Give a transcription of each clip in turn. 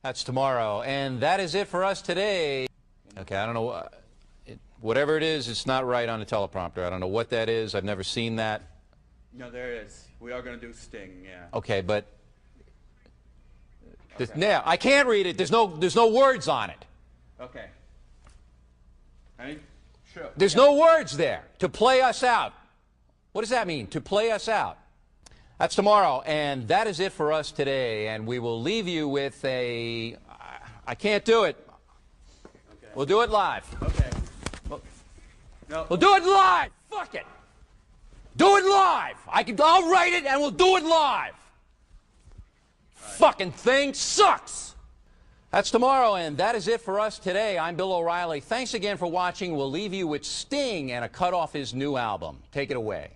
That's tomorrow. And that is it for us today. Okay, I don't know. Whatever it is, it's not right on the teleprompter. I don't know what that is. I've never seen that. No, there it is. We are going to do Sting, yeah. Okay, but Okay. now I can't read it. There's no words on it. Okay. Ready? Sure. There's no words there. To play us out. What does that mean? To play us out. That's tomorrow, and that is it for us today. And we will leave you with a. I can't do it. Okay. We'll do it live. Okay. No. We'll do it live. Fuck it. Do it live. I'll write it, and we'll do it live. Fucking thing sucks. That's tomorrow, and that is it for us today. I'm Bill O'Reilly. Thanks again for watching. We'll leave you with Sting and a cut off his new album. Take it away.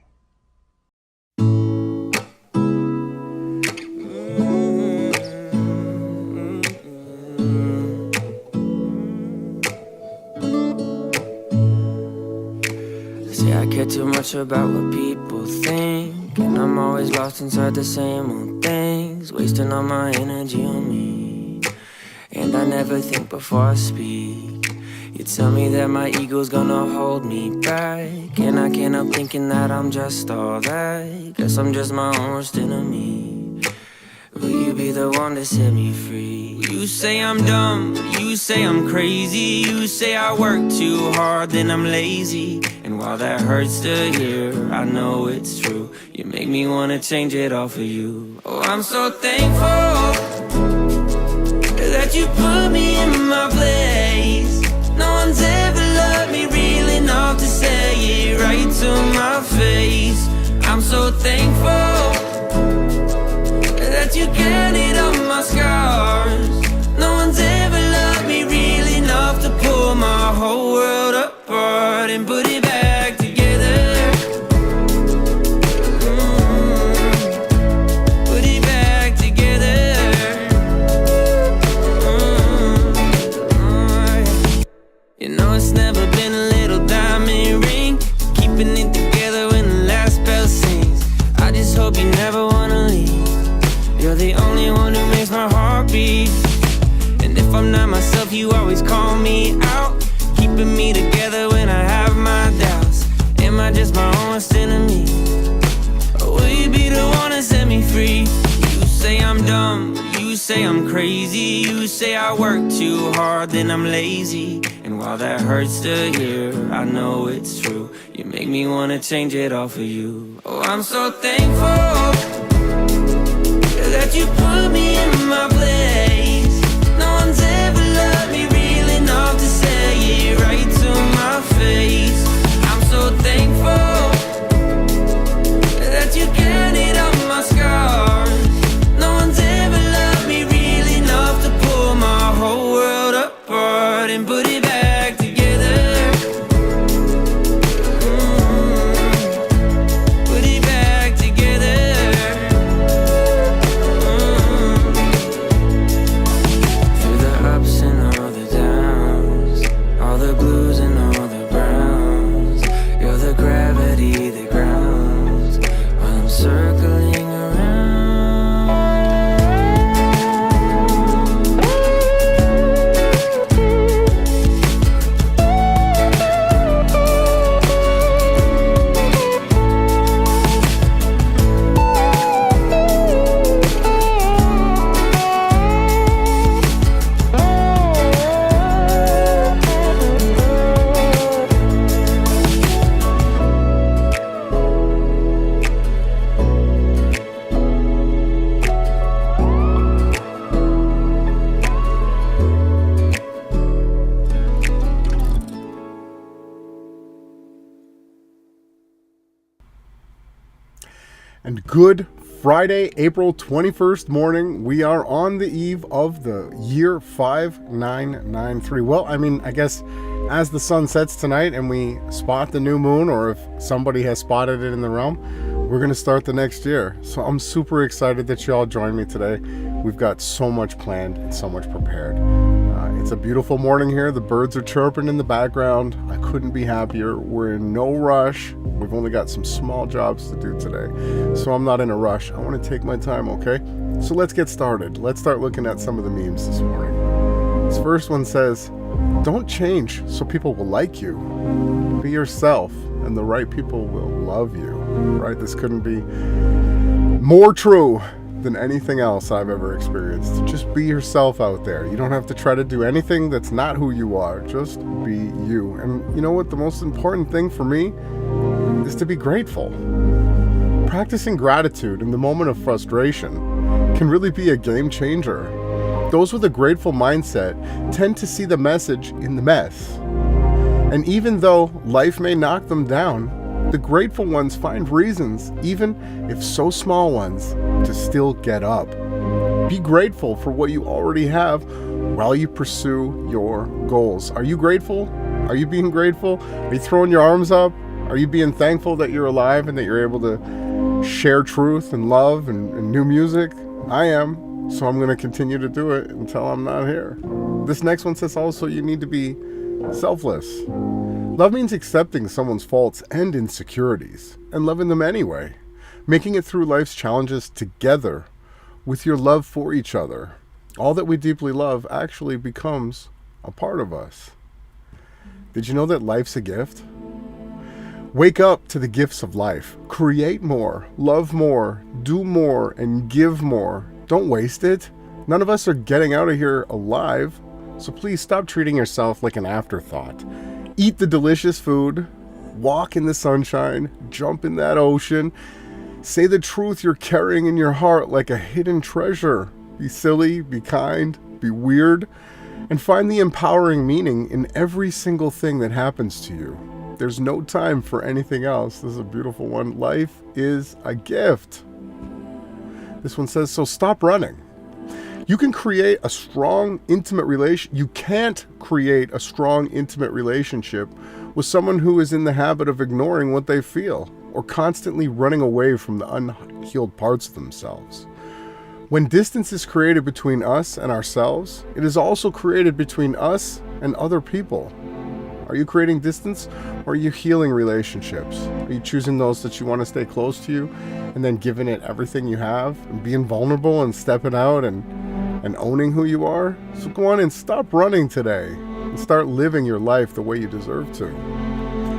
See, I care too much about what people think, and I'm always lost inside the same old things, wasting all my energy on me. And I never think before I speak. You tell me that my ego's gonna hold me back, and I can't help thinking that I'm just all that. Guess I'm just my own worst enemy. Will you be the one to set me free? You say I'm dumb, you say I'm crazy, you say I work too hard, then I'm lazy. And while that hurts to hear, I know it's true. You make me wanna change it all for you. Oh, I'm so thankful that you put me in my place. No one's ever loved me real enough to say it right to my face. I'm so thankful that you counted on my scars. No one's ever loved me real enough to pull my whole world apart and put it back together. Put it back together. You know it's never been a little diamond ring, keeping it together when the last bell sings. I just hope you never wanna leave. You're the only one who makes my heart beat. And if I'm not myself, you always call me out, keeping me together when I have my doubts. Am I just my own worst enemy? Or will you be the one to set me free? You say I'm dumb, you say I'm crazy, you say I work too hard, then I'm lazy. And while that hurts to hear, I know it's true. You make me wanna change it all for you. Oh, I'm so thankful that you put me in my place. No one's ever loved me real enough to say it right to my face. I'm so thankful that you counted on my scars. No one's ever loved me real enough to pull my whole world apart and put it back together. Put it back together. Circling around. And good Friday, April 21st morning. We are on the eve of the year 5993. Well, I mean, I guess as the sun sets tonight and we spot the new moon, or if somebody has spotted it in the realm, we're going to start the next year. So I'm super excited that you all joined me today. We've got so much planned and so much prepared. It's a beautiful morning here. The birds are chirping in the background. I couldn't be happier. We're in no rush. We've only got some small jobs to do today, so I'm not in a rush. I want to take my time, okay? So let's get started. Let's start looking at some of the memes this morning. This first one says, don't change so people will like you. Be yourself and the right people will love you. Right? This couldn't be more true than anything else I've ever experienced. Just be yourself out there. You don't have to try to do anything that's not who you are. Just be you. And you know what? The most important thing for me is to be grateful. Practicing gratitude in the moment of frustration can really be a game changer. Those with a grateful mindset tend to see the message in the mess. And even though life may knock them down, the grateful ones find reasons, even if so small ones, to still get up. Be grateful for what you already have while you pursue your goals. Are you grateful? Are you being grateful? Are you throwing your arms up? Are you being thankful that you're alive and that you're able to share truth and love and new music? I am, so I'm going to continue to do it until I'm not here. This next one says also you need to be selfless. Love means accepting someone's faults and insecurities and loving them anyway, making it through life's challenges together with your love for each other. All that we deeply love actually becomes a part of us. Did you know that life's a gift? Wake up to the gifts of life. Create more, love more, do more, and give more. Don't waste it. None of us are getting out of here alive, so please stop treating yourself like an afterthought. Eat the delicious food, walk in the sunshine, jump in that ocean, say the truth you're carrying in your heart like a hidden treasure. Be silly, be kind, be weird, and find the empowering meaning in every single thing that happens to you. There's no time for anything else. This is a beautiful one. Life is a gift. This one says, so stop running. You can create a strong, intimate relation. You can't create a strong, intimate relationship with someone who is in the habit of ignoring what they feel or constantly running away from the unhealed parts of themselves. When distance is created between us and ourselves, it is also created between us and other people. Are you creating distance, or are you healing relationships? Are you choosing those that you want to stay close to you and then giving it everything you have and being vulnerable and stepping out and owning who you are? So go on and stop running today and start living your life the way you deserve to.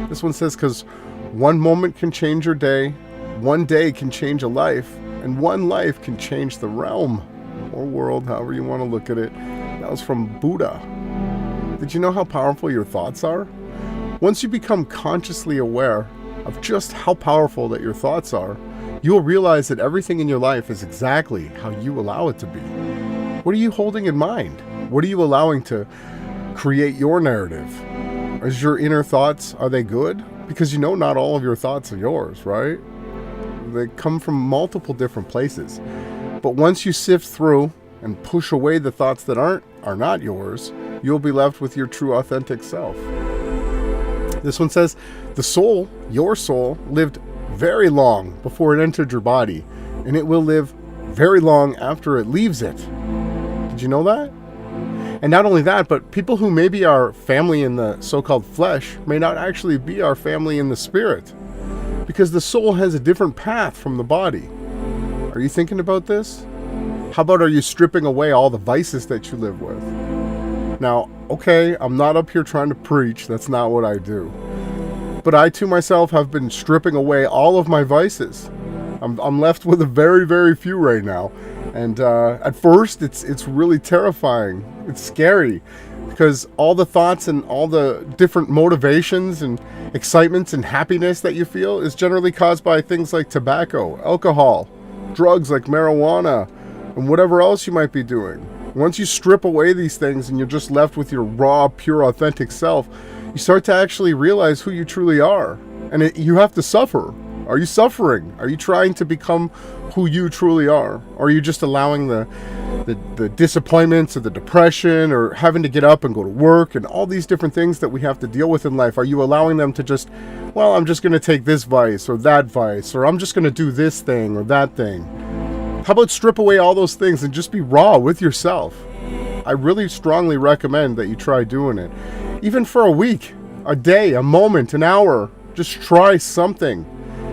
This one says, because one moment can change your day, one day can change a life, and one life can change the realm or world, however you want to look at it. That was from Buddha. Did you know how powerful your thoughts are? Once you become consciously aware of just how powerful that your thoughts are, you will realize that everything in your life is exactly how you allow it to be. What are you holding in mind? What are you allowing to create your narrative? Is your inner thoughts, are they good? Because you know not all of your thoughts are yours, right? They come from multiple different places. But once you sift through and push away the thoughts that are not yours, you'll be left with your true authentic self. This one says, the soul, your soul, lived very long before it entered your body, and it will live very long after it leaves it. Did you know that? And not only that, but people who may be our family in the so-called flesh may not actually be our family in the spirit, because the soul has a different path from the body. Are you thinking about this? How about, are you stripping away all the vices that you live with? Now, okay, I'm not up here trying to preach. That's not what I do. But I, too, myself, have been stripping away all of my vices. I'm left with a very, very few right now. And at first, it's really terrifying. It's scary. Because all the thoughts and all the different motivations and excitements and happiness that you feel is generally caused by things like tobacco, alcohol, drugs like marijuana, and whatever else you might be doing. Once you strip away these things and you're just left with your raw, pure, authentic self, you start to actually realize who you truly are. And you have to suffer. Are you suffering? Are you trying to become who you truly are? Or are you just allowing the disappointments or the depression or having to get up and go to work and all these different things that we have to deal with in life? Are you allowing them to just, well, I'm just going to take this vice or that vice, or I'm just going to do this thing or that thing? How about strip away all those things and just be raw with yourself? I really strongly recommend that you try doing it. Even for a week, a day, a moment, an hour, just try something.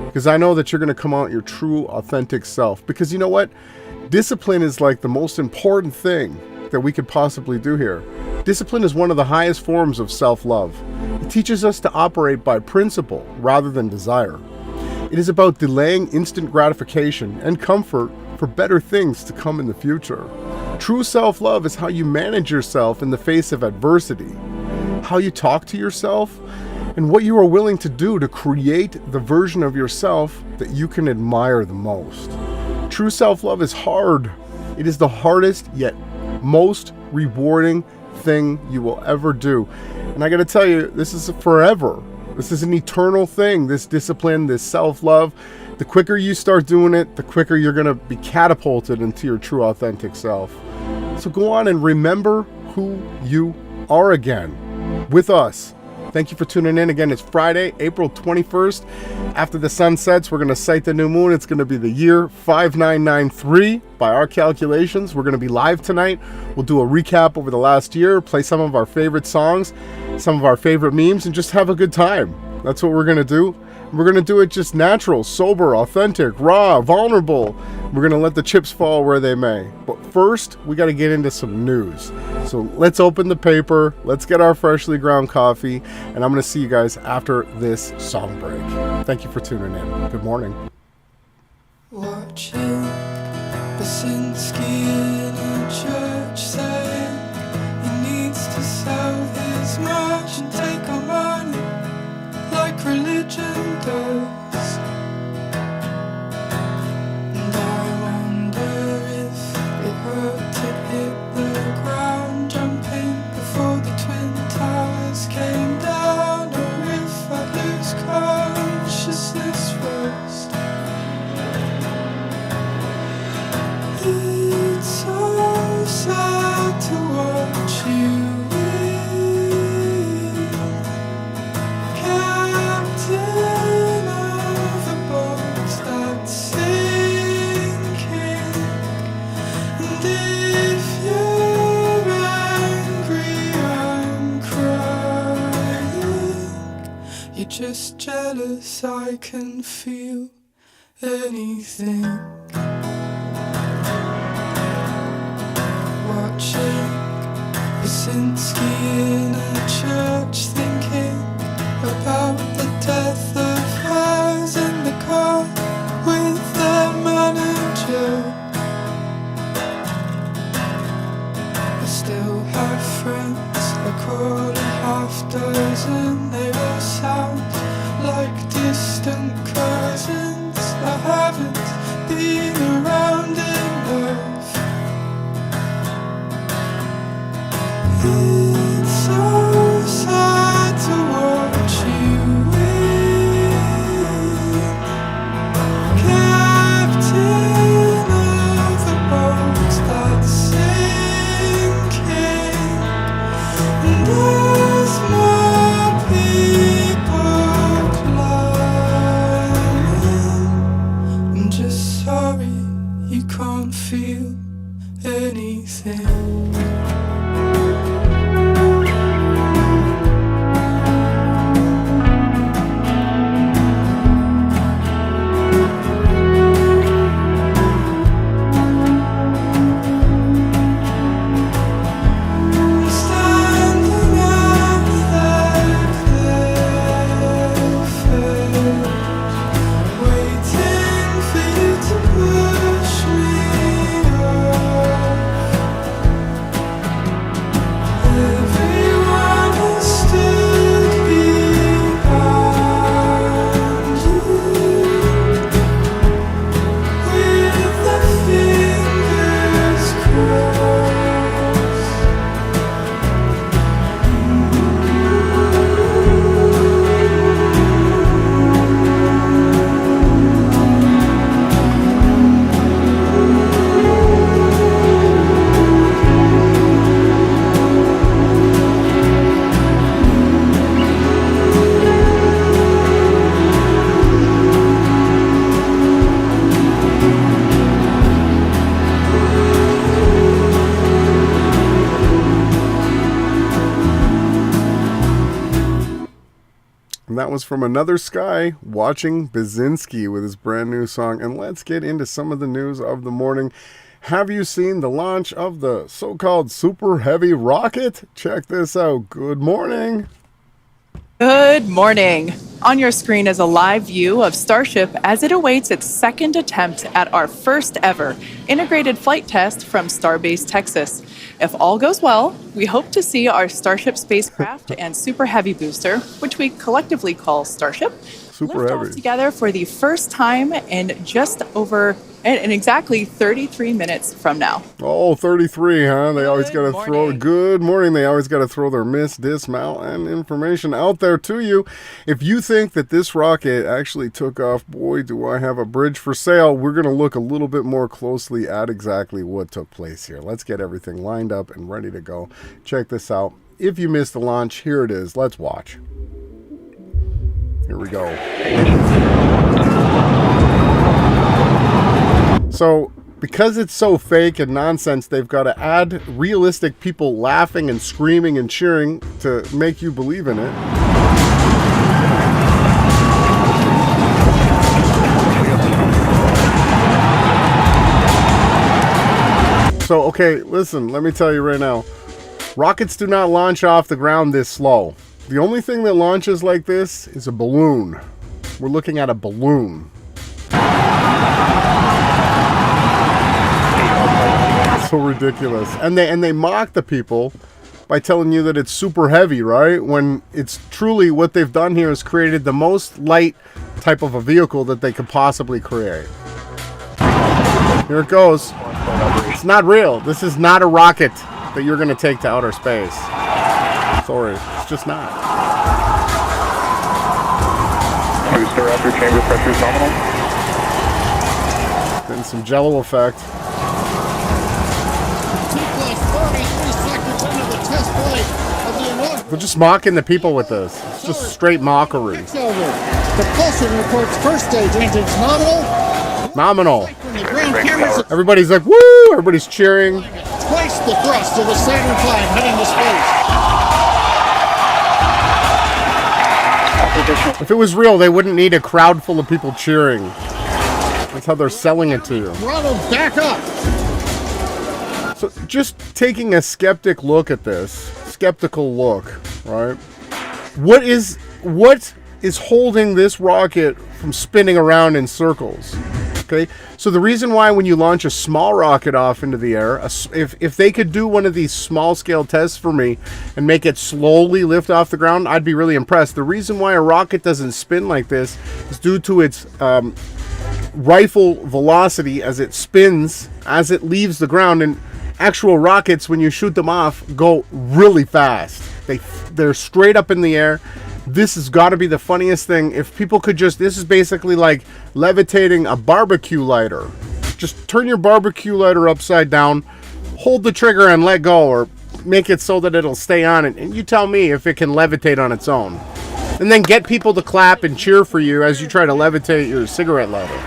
Because I know that you're going to come out your true, authentic self. Because you know what? Discipline is like the most important thing that we could possibly do here. Discipline is one of the highest forms of self-love. It teaches us to operate by principle rather than desire. It is about delaying instant gratification and comfort for better things to come in the future. True self-love is how you manage yourself in the face of adversity, how you talk to yourself, and what you are willing to do to create the version of yourself that you can admire the most. True self-love is hard. It is the hardest yet most rewarding thing you will ever do. And I gotta tell you, this is forever. This is an eternal thing, this discipline, this self-love. The quicker you start doing it, the quicker you're gonna be catapulted into your true authentic self. So go on and remember who you are again with us. Thank you for tuning in. Again, it's Friday, April 21st. After the sun sets, we're going to sight the new moon. It's going to be the year 5993 by our calculations. We're going to be live tonight. We'll do a recap over the last year, play some of our favorite songs, some of our favorite memes, and just have a good time. That's what we're going to do. We're going to do it just natural, sober, authentic, raw, vulnerable. We're going to let the chips fall where they may. But first, we got to get into some news. So let's open the paper. Let's get our freshly ground coffee. And I'm going to see you guys after this song break. Thank you for tuning in. Good morning. Watching Basinski in a church saying he needs to sell his merch and take our money like religion does. And I wonder if it hurt to hit the ground jumping before the Twin Towers came down, or if I lose consciousness first. It's so sad to watch you win, captain of a boat that's sinking. And if you're angry, I'm crying. You're just jealous, I can feel anything. Watching Basinski in a church, thinking about the death of hers in the car with their manager. I still have friends, a quarter, half dozen. They all sound like distant cousins. I haven't been around enough. It's so sad to watch you win, captain of a boat that's sinking. And as more people climb, I'm just sorry you can't feel anything. That was from Another Sky, Watching Basinski with his brand new song. And let's get into some of the news of the morning. Have you seen the launch of the so-called Super Heavy rocket? Check this out. Good morning. Good morning. On your screen is a live view of Starship as it awaits its second attempt at our first ever integrated flight test from Starbase, Texas. If all goes well, we hope to see our Starship spacecraft and Super Heavy booster, which we collectively call Starship, Super lift Heavy off together for the first time in exactly 33 minutes from now. Oh, 33, huh? They always got to throw. morning. Good morning. They always got to throw their miss, dismount, and information out there to you. If you think that this rocket actually took off, boy, do I have a bridge for sale. We're going to look a little bit more closely at exactly what took place here. Let's get everything lined up and ready to go. Check this out. If you missed the launch, here it is. Let's watch. Here we go. So, because it's so fake and nonsense, they've got to add realistic people laughing and screaming and cheering to make you believe in it. So, okay, listen, let me tell you right now. Rockets do not launch off the ground this slow. The only thing that launches like this is a balloon. We're looking at a balloon. So ridiculous. And they mock the people by telling you that it's super heavy, right? When it's truly what they've done here is created the most light type of a vehicle that they could possibly create. Here it goes. It's not real. This is not a rocket that you're going to take to outer space. Sorry, it's just not. Booster after chamber pressure is nominal. Then some jello effect. 2 + 33 seconds into the test flight of the inaugural. They're just mocking the people with this. It's just straight mockery. It's over. Propulsion reports first stage engines nominal. Nominal. From the ground cameras, Everybody's like, woo! Everybody's cheering. twice the thrust of the Saturn V heading to space. If it was real, they wouldn't need a crowd full of people cheering. That's how they're selling it to you. Throttle back up. So just taking a skeptical look at this, right? What is holding this rocket from spinning around in circles? Okay, so the reason why when you launch a small rocket off into the air, if they could do one of these small scale tests for me and make it slowly lift off the ground, I'd be really impressed. The reason why a rocket doesn't spin like this is due to its rifle velocity as it spins, as it leaves the ground. And actual rockets, when you shoot them off, go really fast. They're straight up in the air. This has got to be the funniest thing. If people could just, this is basically like levitating a barbecue lighter. Just turn your barbecue lighter upside down, hold the trigger and let go, or make it so that it'll stay on it. And you tell me if it can levitate on its own. And then get people to clap and cheer for you as you try to levitate your cigarette lighter.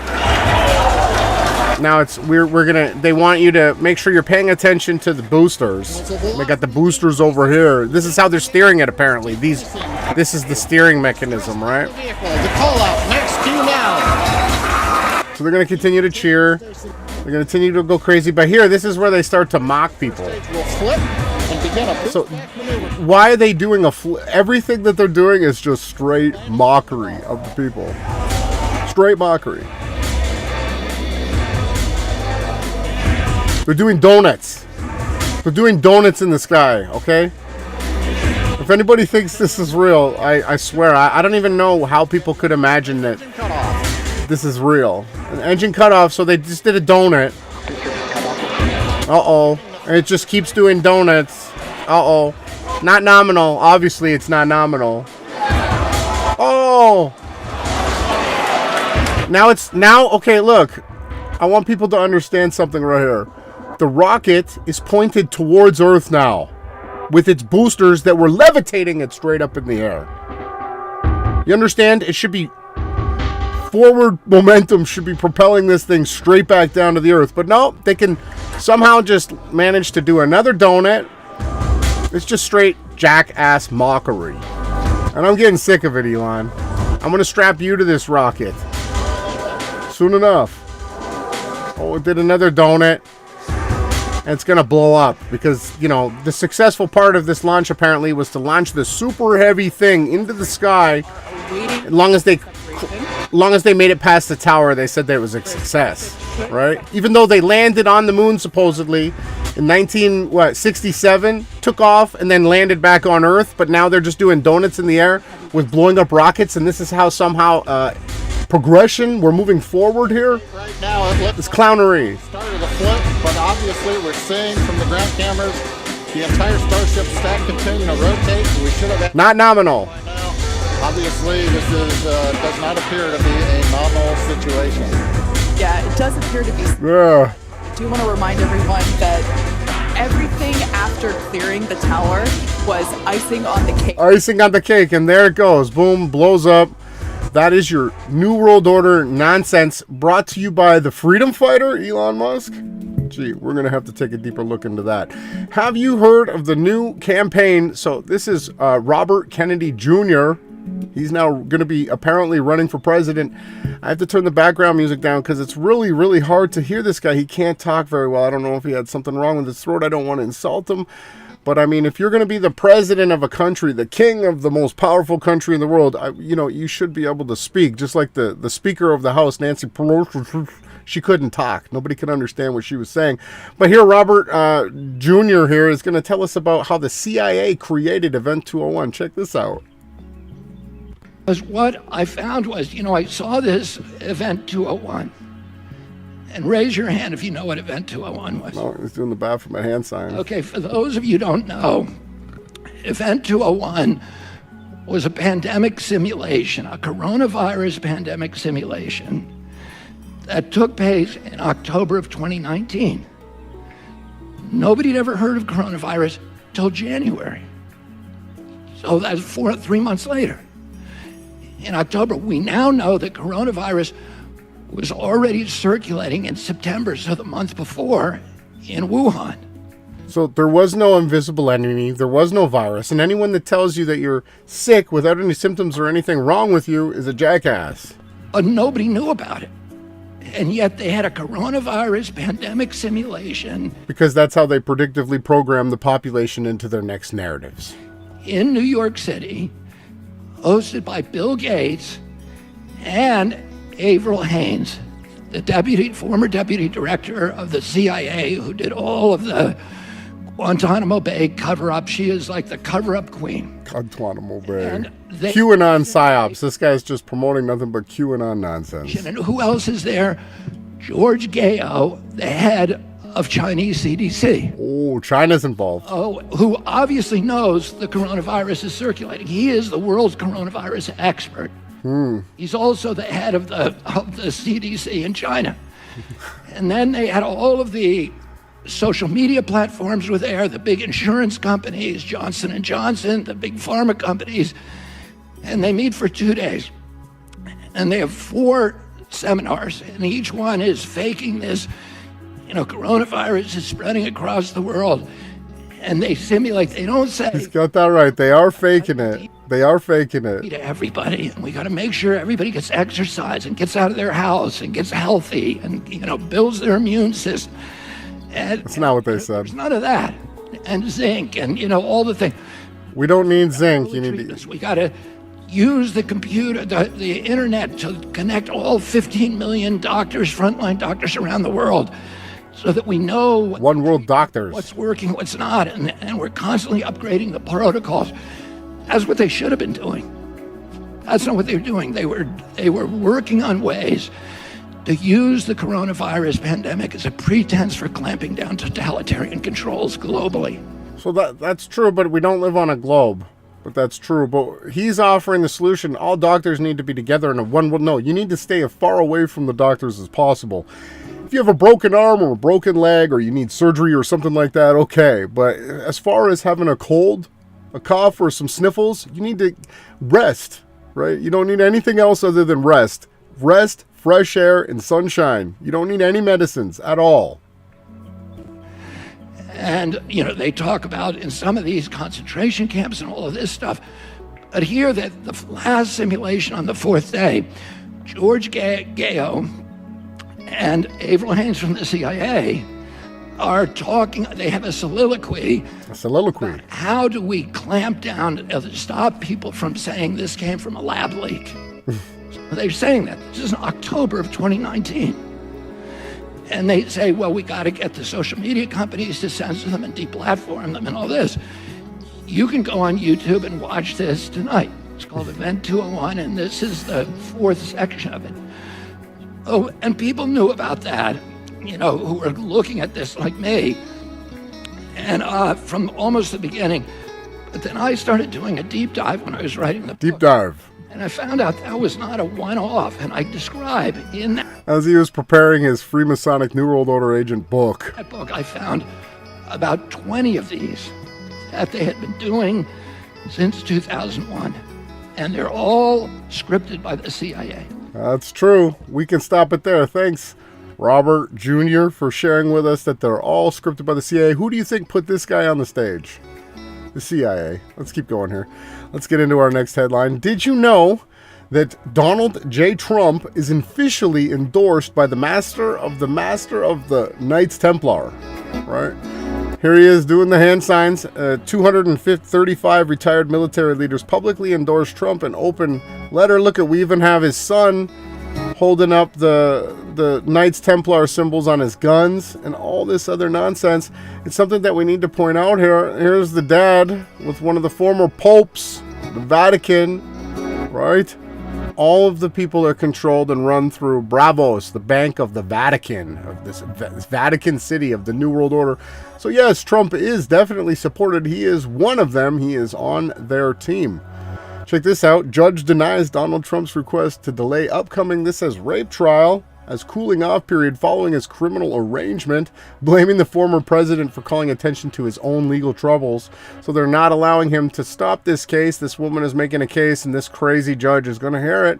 Now they want you to make sure you're paying attention to the boosters. They got the boosters over here. This is how they're steering it apparently. This is the steering mechanism, right? The call out next to you now. So they're going to continue to cheer. They're going to continue to go crazy. But here, this is where they start to mock people. Will flip and begin a So back maneuver. why are they doing everything that they're doing is just straight mockery of the people. Straight mockery. They're doing donuts. They're doing donuts in the sky, okay? If anybody thinks this is real, I swear, I don't even know how people could imagine that this is real. An engine cut off, so they just did a donut. Uh-oh. And it just keeps doing donuts. Uh-oh. Not nominal. Obviously, it's not nominal. Oh! Now, okay, look. I want people to understand something right here. The rocket is pointed towards Earth now, with its boosters that were levitating it straight up in the air. You understand? It should be forward momentum should be propelling this thing straight back down to the Earth. But no, they can somehow just manage to do another donut. It's just straight jackass mockery. And I'm getting sick of it, Elon. I'm going to strap you to this rocket soon enough. Oh, it did another donut. and it's going to blow up because, you know, the successful part of this launch apparently was to launch the super heavy thing into the sky. As long as they made it past the tower, they said that it was a success, right? Even though they landed on the moon supposedly in 1967, took off and then landed back on Earth, but now they're just doing donuts in the air with blowing up rockets, and this is how somehow progression, we're moving forward here. Right now, It's clownery. started to flip, but obviously we're seeing from the ground cameras the entire Starship stack continue to rotate. We should have had Not nominal. by now. Obviously, this does not appear to be a nominal situation. Yeah, it does appear to be. Yeah. I do want to remind everyone that everything after clearing the tower was icing on the cake. Icing on the cake, and there it goes. Boom, blows up. That is your New World Order nonsense, brought to you by the freedom fighter, Elon Musk. Gee, we're going to have to take a deeper look into that. Have you heard of the new campaign? So this is Robert Kennedy Jr. He's now going to be apparently running for president. I have to turn the background music down because it's really, really hard to hear this guy. He can't talk very well. I don't know if he had something wrong with his throat. I don't want to insult him. But I mean, if you're going to be the president of a country, the king of the most powerful country in the world, you should be able to speak. Just like the Speaker of the House, Nancy Pelosi, she couldn't talk. Nobody could understand what she was saying. But here, Robert Jr. here is going to tell us about how the CIA created Event 201. Check this out. Because what I found was, I saw this Event 201. And raise your hand if you know what Event 201 was. Oh, he's doing the bathroom at hand sign. Okay, for those of you who don't know, Event 201 was a pandemic simulation, a coronavirus pandemic simulation that took place in October of 2019. Nobody had ever heard of coronavirus till January. So that's 3 months later. In October, we now know that coronavirus was already circulating in September, so the month before, in Wuhan. So there was no invisible enemy, there was no virus, and anyone that tells you that you're sick without any symptoms or anything wrong with you is a jackass. But nobody knew about it. And yet they had a coronavirus pandemic simulation. Because that's how they predictively program the population into their next narratives. In New York City, hosted by Bill Gates and Avril Haines, the former deputy director of the CIA, who did all of the Guantanamo Bay cover-up. She is like the cover-up queen. Guantanamo Bay. And QAnon psyops. This guy's just promoting nothing but QAnon nonsense. And who else is there? George Gao, the head of Chinese CDC. Oh, China's involved. Oh, who obviously knows the coronavirus is circulating. He is the world's coronavirus expert. He's also the head of the CDC in China. And then they had all of the social media platforms were there, the big insurance companies, Johnson & Johnson, the big pharma companies, and they meet for 2 days. And they have 4 seminars, and each one is faking this, coronavirus is spreading across the world. And they simulate, they don't say. He's got that right. They are faking it. They are faking it. To everybody, and we got to make sure everybody gets exercise and gets out of their house and gets healthy and, builds their immune system. And that's not what they said. There's none of that. And zinc and, all the things. We don't need zinc. You need to. We got to use the computer, the internet to connect all 15 million doctors, frontline doctors around the world, so that we know One World Doctors, what's working, what's not, and we're constantly upgrading the protocols. That's what they should have been doing. That's not what they were doing. They were working on ways to use the coronavirus pandemic as a pretense for clamping down totalitarian controls globally. So that's true, but we don't live on a globe. But that's true. But he's offering the solution. All doctors need to be together in a one world. No, you need to stay as far away from the doctors as possible. If you have a broken arm or a broken leg or you need surgery or something like that, okay. But as far as having a cold, a cough, or some sniffles, you need to rest, right? You don't need anything else other than rest. Rest, fresh air, and sunshine. You don't need any medicines at all. And, they talk about in some of these concentration camps and all of this stuff. But here, the last simulation on the 4th day, George Gao and Avril Haines from the CIA are talking, they have a soliloquy. A soliloquy. How do we clamp down to stop people from saying this came from a lab leak? So they're saying that. This is in October of 2019. And they say, well, we got to get the social media companies to censor them and deplatform them and all this. You can go on YouTube and watch this tonight. It's called Event 201, and this is the 4th section of it. Oh, and people knew about that, you know, who were looking at this like me, and from almost the beginning. But then I started doing a deep dive when I was writing the Deep book. dive. And I found out that was not a one-off, and I describe in As he was preparing his Freemasonic New World Order agent book. that book, I found about 20 of these that they had been doing since 2001. And they're all scripted by the CIA. That's true. We can stop it there. Thanks, Robert Jr., for sharing with us that they're all scripted by the CIA. Who do you think put this guy on the stage? The CIA. Let's keep going here. Let's get into our next headline. Did you know that Donald J. Trump is officially endorsed by the Master of the Knights Templar? Right? Here he is doing the hand signs. 235 retired military leaders publicly endorsed Trump in open letter. Look at, we even have his son holding up the Knights Templar symbols on his guns and all this other nonsense. It's something that we need to point out here. Here's the dad with one of the former popes, the Vatican, right? All of the people are controlled and run through Bravos, the Bank of the Vatican, of this Vatican City of the New World Order. So yes, Trump is definitely supported. He is one of them. He is on their team. Check this out. Judge denies Donald Trump's request to delay upcoming, this says, rape trial as cooling off period following his criminal arraignment, blaming the former president for calling attention to his own legal troubles. So they're not allowing him to stop this case. This woman is making a case, and this crazy judge is going to hear it.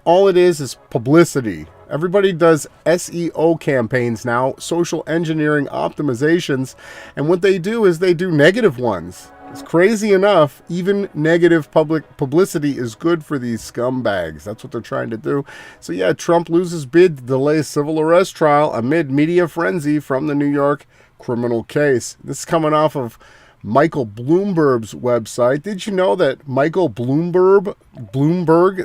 All it is publicity. Everybody does SEO campaigns now, social engineering optimizations, and what they do is they do negative ones. It's crazy enough, even negative public publicity is good for these scumbags. That's what they're trying to do. So yeah, Trump loses bid to delay civil arrest trial amid media frenzy from the New York criminal case. This is coming off of Michael Bloomberg's website. Did you know that Michael Bloomberg,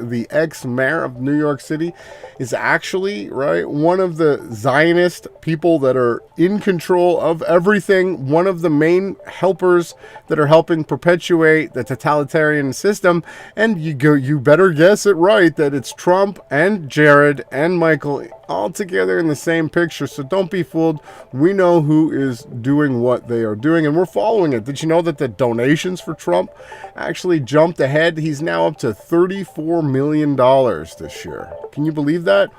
the ex-mayor of New York City, is actually, right, one of the Zionist people that are in control of everything, one of the main helpers that are helping perpetuate the totalitarian system? And you better guess it right that it's Trump and Jared and Michael all together in the same picture. So don't be fooled. We know who is doing what they are doing, and we're following it. Did you know that the donations for Trump actually jumped ahead? He's now up to $34 million this year. Can you believe that?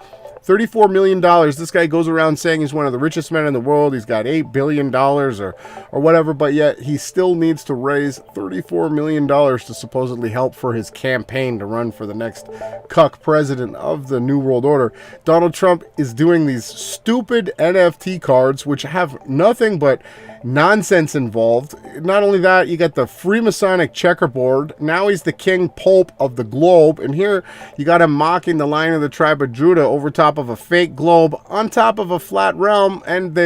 $34 million. This guy goes around saying he's one of the richest men in the world. He's got $8 billion or whatever, but yet he still needs to raise $34 million to supposedly help for his campaign to run for the next cuck president of the New World Order. Donald Trump is doing these stupid NFT cards, which have nothing but nonsense involved. Not only that, you got the Freemasonic checkerboard. Now he's the King Pope of the globe, and here you got him mocking the Lion of the Tribe of Judah over top of a fake globe on top of a flat realm, and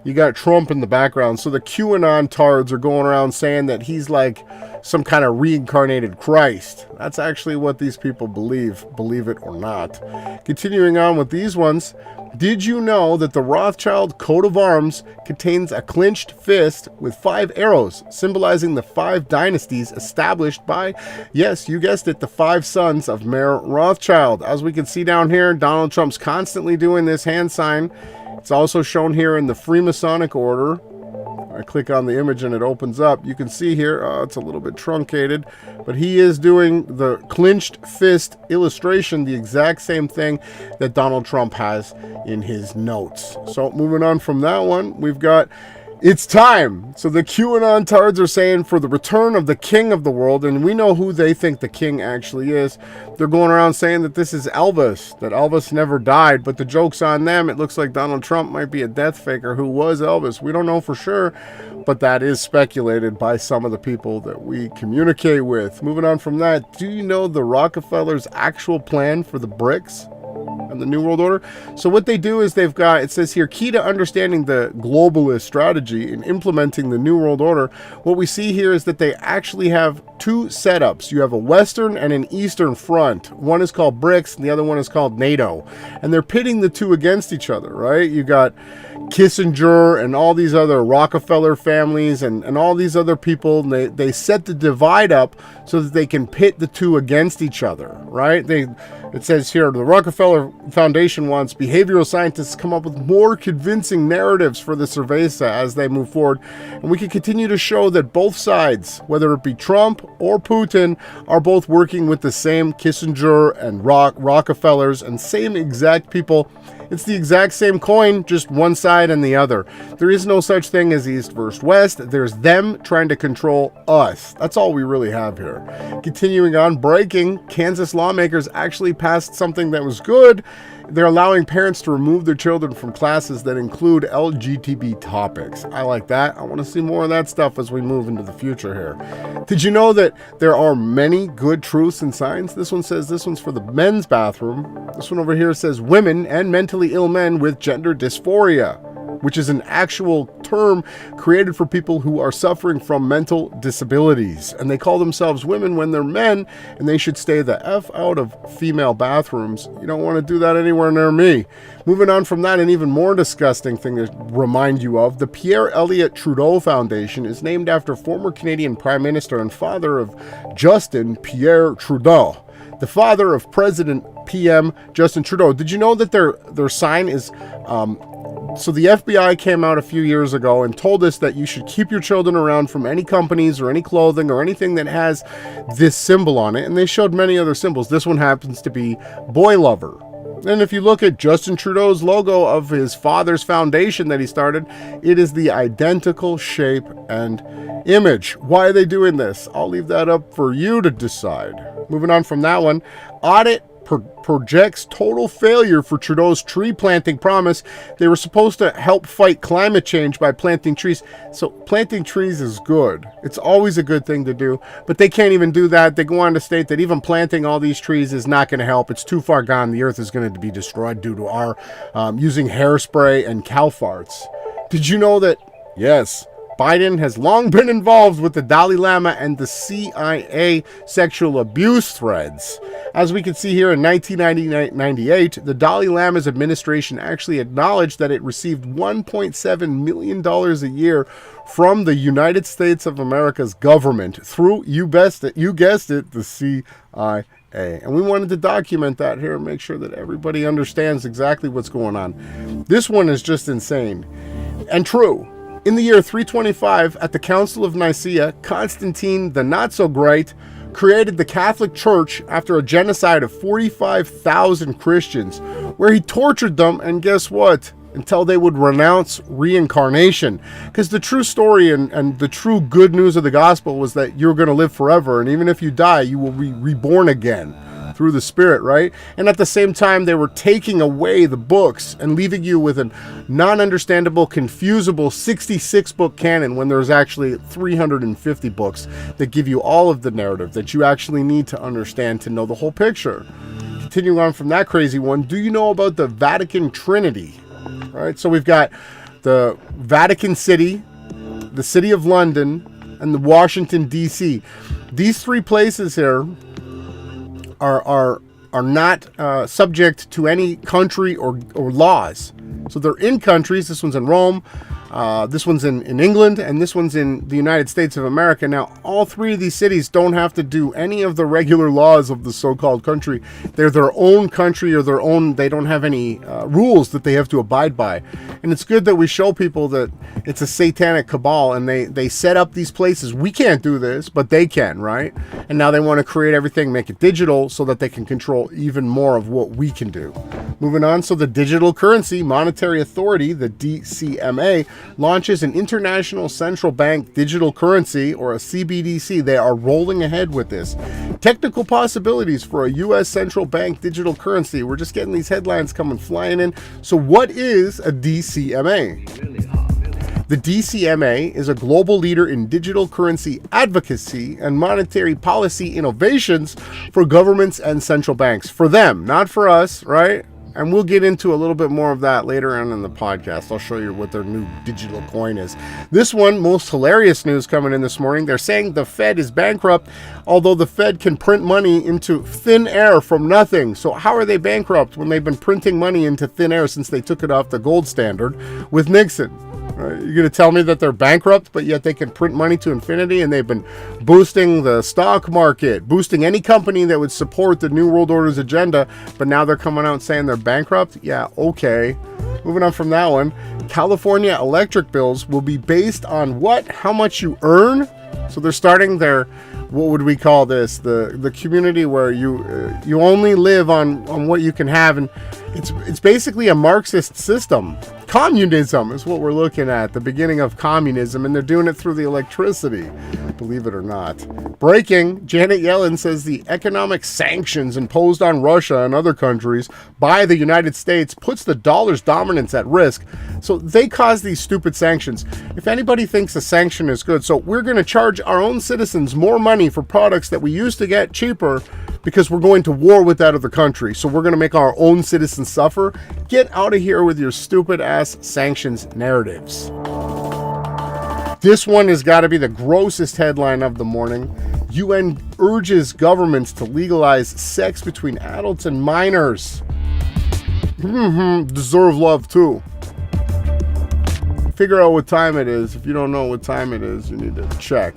you got Trump in the background. So the QAnon tards are going around saying that he's like some kind of reincarnated Christ. That's actually what these people believe it or not. Continuing on with these ones, did you know that the Rothschild coat of arms contains a clenched fist with 5 arrows, symbolizing the 5 dynasties established by, yes, you guessed it, the 5 sons of Mayer Rothschild? As we can see down here, Donald Trump's constantly doing this hand sign. It's also shown here in the Freemasonic order. I click on the image and it opens up. You can see here, it's a little bit truncated, but he is doing the clenched fist illustration, the exact same thing that Donald Trump has in his notes. So moving on from that one, we've got it's time. So the QAnon tards are saying for the return of the king of the world, and we know who they think the king actually is. They're going around saying that this is Elvis, that Elvis never died, but the joke's on them. It looks like Donald Trump might be a death faker who was Elvis. We don't know for sure, but that is speculated by some of the people that we communicate with. Moving on from that, do you know the Rockefellers' actual plan for the BRICS? and the New World Order. So what they do is they've got, it says here, key to understanding the globalist strategy in implementing the New World Order. What we see here is that they actually have two setups. You have a Western and an Eastern front. One is called BRICS and the other one is called NATO. And they're pitting the two against each other, right? You got Kissinger and all these other Rockefeller families and all these other people. And they set the divide up so that they can pit the two against each other, right? It says here, the Rockefeller Foundation wants behavioral scientists to come up with more convincing narratives for the cerveza as they move forward. And we can continue to show that both sides, whether it be Trump or Putin, are both working with the same Kissinger and Rockefellers and same exact people. It's the exact same coin, just one side and the other. There is no such thing as East versus West. There's them trying to control us. That's all we really have here. Continuing on, breaking, Kansas lawmakers actually passed something that was good. They're allowing parents to remove their children from classes that include LGBT topics. I like that. I want to see more of that stuff as we move into the future here. Did you know that there are many good truths in science? This one says, this one's for the men's bathroom. This one over here says women and mentally ill men with gender dysphoria, which is an actual term created for people who are suffering from mental disabilities. And they call themselves women when they're men, and they should stay the F out of female bathrooms. You don't want to do that anywhere near me. Moving on from that, an even more disgusting thing to remind you of, the Pierre Elliott Trudeau Foundation is named after former Canadian Prime Minister and father of Justin Pierre Trudeau, the father of President PM Justin Trudeau. Did you know that their sign is... So the FBI came out a few years ago and told us that you should keep your children around from any companies or any clothing or anything that has this symbol on it. And they showed many other symbols. This one happens to be Boy Lover. And if you look at Justin Trudeau's logo of his father's foundation that he started, it is the identical shape and image. Why are they doing this? I'll leave that up for you to decide. Moving on from that one, audit projects total failure for Trudeau's tree planting promise. They were supposed to help fight climate change by planting trees. So planting trees is good. It's always a good thing to do, but they can't even do that. They go on to state that even planting all these trees is not going to help. It's too far gone. The earth is going to be destroyed due to our using hairspray and cow farts. Did you know that? Yes. Biden has long been involved with the Dalai Lama and the CIA sexual abuse threads. As we can see here in 1998, the Dalai Lama's administration actually acknowledged that it received $1.7 million a year from the United States of America's government through, you guessed it, the CIA. And we wanted to document that here and make sure that everybody understands exactly what's going on. This one is just insane and true. In the year 325, at the Council of Nicaea, Constantine the Not-So-Great created the Catholic Church after a genocide of 45,000 Christians, where he tortured them, and guess what? Until they would renounce reincarnation. Because the true story and the true good news of the gospel was that you're going to live forever, and even if you die, you will be reborn again through the Spirit, right? And at the same time, they were taking away the books and leaving you with a non-understandable, confusable 66-book canon when there's actually 350 books that give you all of the narrative that you actually need to understand to know the whole picture. Continuing on from that crazy one, do you know about the Vatican Trinity? All right, so we've got the Vatican City, the City of London, and the Washington, D.C. These three places here are not subject to any country or laws. So they're in countries. This one's in Rome, this one's in England, and this one's in the United States of America. Now, all three of these cities don't have to do any of the regular laws of the so-called country. They're their own country or their own, they don't have any rules that they have to abide by. And it's good that we show people that it's a satanic cabal and they set up these places. We can't do this, but they can, right? And now they want to create everything, make it digital so that they can control even more of what we can do. Moving on, so the Digital Currency Monetary Authority, the DCMA, launches an international central bank digital currency, or a CBDC. They are rolling ahead with this. Technical possibilities for a U.S. central bank digital currency. We're just getting these headlines coming flying in. So what is a DCMA? The DCMA is a global leader in digital currency advocacy and monetary policy innovations for governments and central banks. For them, not for us, right? And we'll get into a little bit more of that later on in the podcast. I'll show you what their new digital coin is. This one, most hilarious news coming in this morning. They're saying the Fed is bankrupt, although the Fed can print money into thin air from nothing. So how are they bankrupt when they've been printing money into thin air since they took it off the gold standard with Nixon? You're going to tell me that they're bankrupt, but yet they can print money to infinity, and they've been boosting the stock market, boosting any company that would support the New World Order's agenda, but now they're coming out saying they're bankrupt? Yeah, okay. Moving on from that one, California electric bills will be based on what? How much you earn? So they're starting their, what would we call this? The community where you only live on what you can have, and it's basically a Marxist system. Communism is what we're looking at, the beginning of communism, and they're doing it through the electricity, believe it or not. Breaking, Janet Yellen says the economic sanctions imposed on Russia and other countries by the United States puts the dollar's dominance at risk. So they cause these stupid sanctions. If anybody thinks a sanction is good, so we're going to charge our own citizens more money for products that we used to get cheaper because we're going to war with that other country. So we're going to make our own citizens suffer. Get out of here with your stupid ass sanctions narratives. This one has got to be the grossest headline of the morning. UN urges governments to legalize sex between adults and minors. Deserve love too. Figure out what time it is. If you don't know what time it is, you need to check.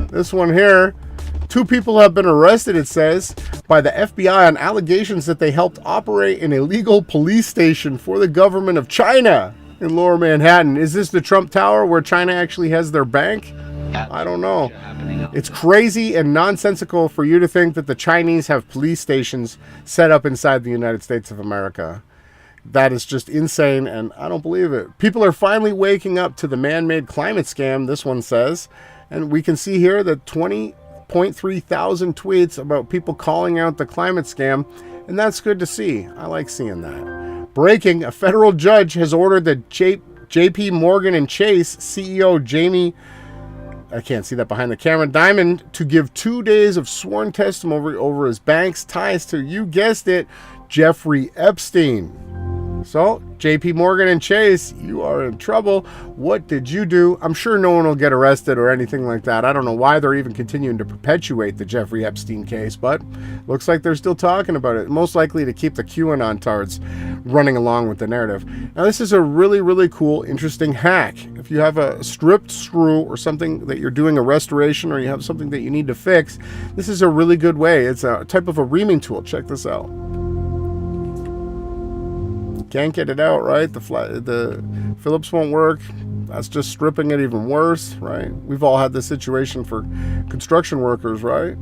This one here. 2 people have been arrested, it says, by the FBI on allegations that they helped operate an illegal police station for the government of China in Lower Manhattan. Is this the Trump Tower where China actually has their bank? I don't know. It's crazy and nonsensical for you to think that the Chinese have police stations set up inside the United States of America. That is just insane, and I don't believe it. People are finally waking up to the man-made climate scam, this one says. And we can see here that 20.3 thousand tweets about people calling out the climate scam, and that's good to see. I like seeing that. Breaking, a federal judge has ordered the JP Morgan and Chase CEO Jamie, I can't see that behind the camera, Dimon, to give 2 days of sworn testimony over his bank's ties to, you guessed it, Jeffrey Epstein. So, JP Morgan and Chase, you are in trouble. What did you do? I'm sure no one will get arrested or anything like that. I don't know why they're even continuing to perpetuate the Jeffrey Epstein case, but looks like they're still talking about it. Most likely to keep the QAnon tards running along with the narrative. Now, this is a really, really cool, interesting hack. If you have a stripped screw or something that you're doing a restoration, or you have something that you need to fix, this is a really good way. It's a type of a reaming tool. Check this out. Can't get it out, right? The Phillips won't work. That's just stripping it even worse, right? We've all had this situation for construction workers, right?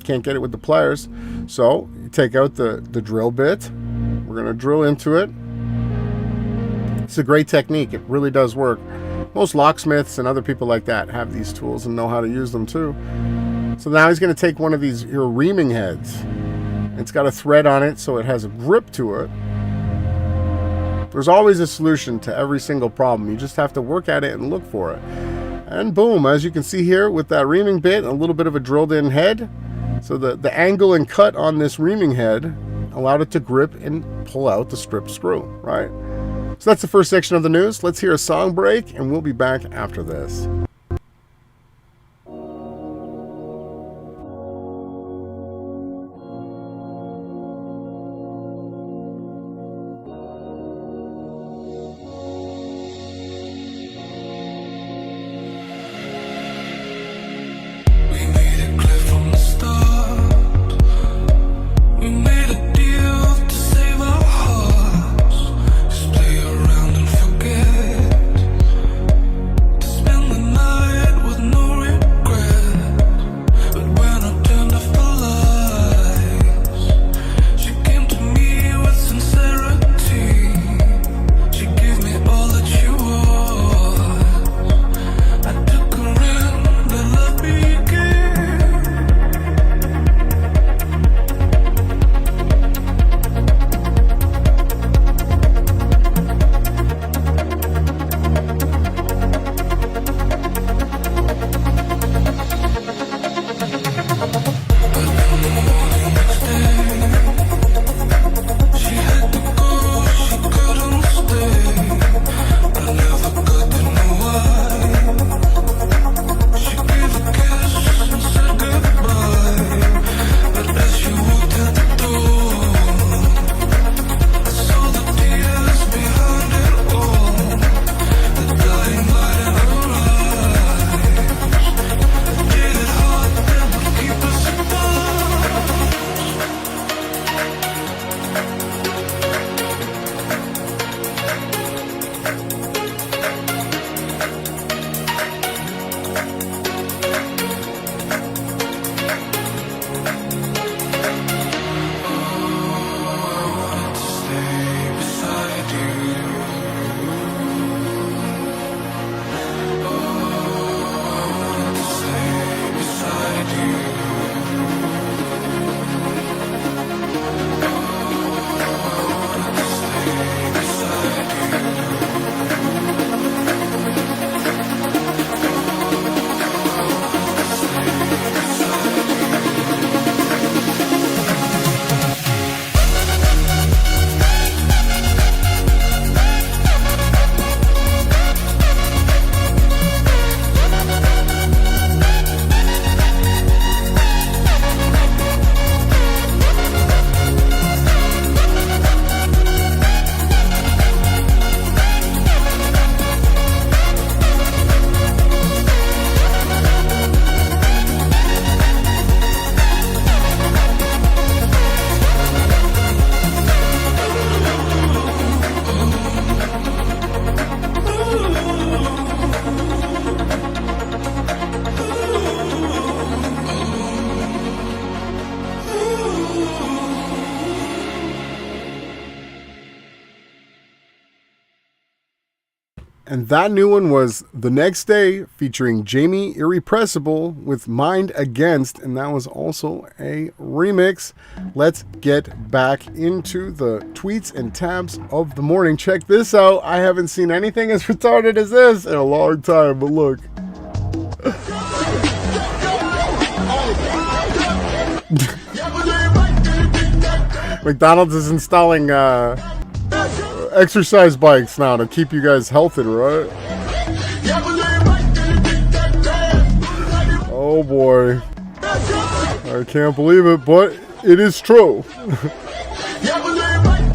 Can't get it with the pliers. So you take out the drill bit. We're going to drill into it. It's a great technique. It really does work. Most locksmiths and other people like that have these tools and know how to use them too. So now he's going to take one of these here reaming heads. It's got a thread on it, so it has a grip to it. There's always a solution to every single problem. You just have to work at it and look for it. And boom, as you can see here with that reaming bit, a little bit of a drilled in head. So the angle and cut on this reaming head allowed it to grip and pull out the stripped screw, right? So that's the first section of the news. Let's hear a song break, and we'll be back after this. Spend the night That new one was The Next Day, featuring Jamie Irrepressible with Mind Against, and that was also a remix. Let's get back into the tweets and tabs of the morning. Check this out. I haven't seen anything as retarded as this in a long time, but look. McDonald's is installing exercise bikes now to keep you guys healthy, right? Oh boy. I can't believe it, but it is true.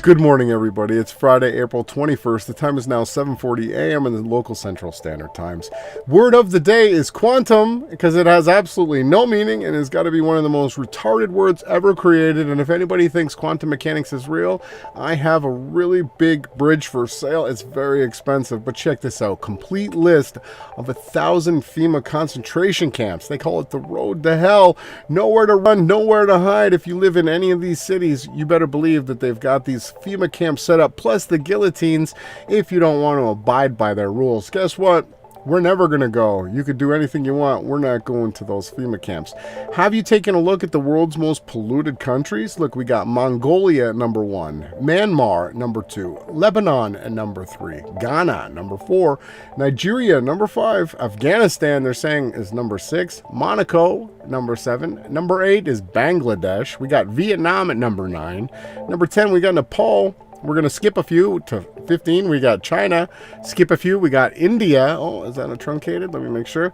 Good morning, everybody. It's Friday, April 21st. The time is now 7:40 a.m. in the local Central Standard Times. Word of the day is quantum, because it has absolutely no meaning and has got to be one of the most retarded words ever created. And if anybody thinks quantum mechanics is real, I have a really big bridge for sale. It's very expensive, but check this out. Complete list of 1,000 FEMA concentration camps. They call it the road to hell. Nowhere to run, nowhere to hide. If you live in any of these cities, you better believe that they've got these FEMA camps set up, plus the guillotines if you don't want to abide by their rules. Guess what? We're never going to go. You could do anything you want. We're not going to those FEMA camps. Have you taken a look at the world's most polluted countries? Look, we got Mongolia at number 1, Myanmar at number 2, Lebanon at number 3, Ghana at number 4, Nigeria number 5, Afghanistan they're saying is number 6, Monaco number 7, number 8 is Bangladesh. We got Vietnam at number 9, number 10 we got Nepal. We're going to skip a few to 15. We got China. Skip a few. We got India. Oh, is that a truncated? Let me make sure.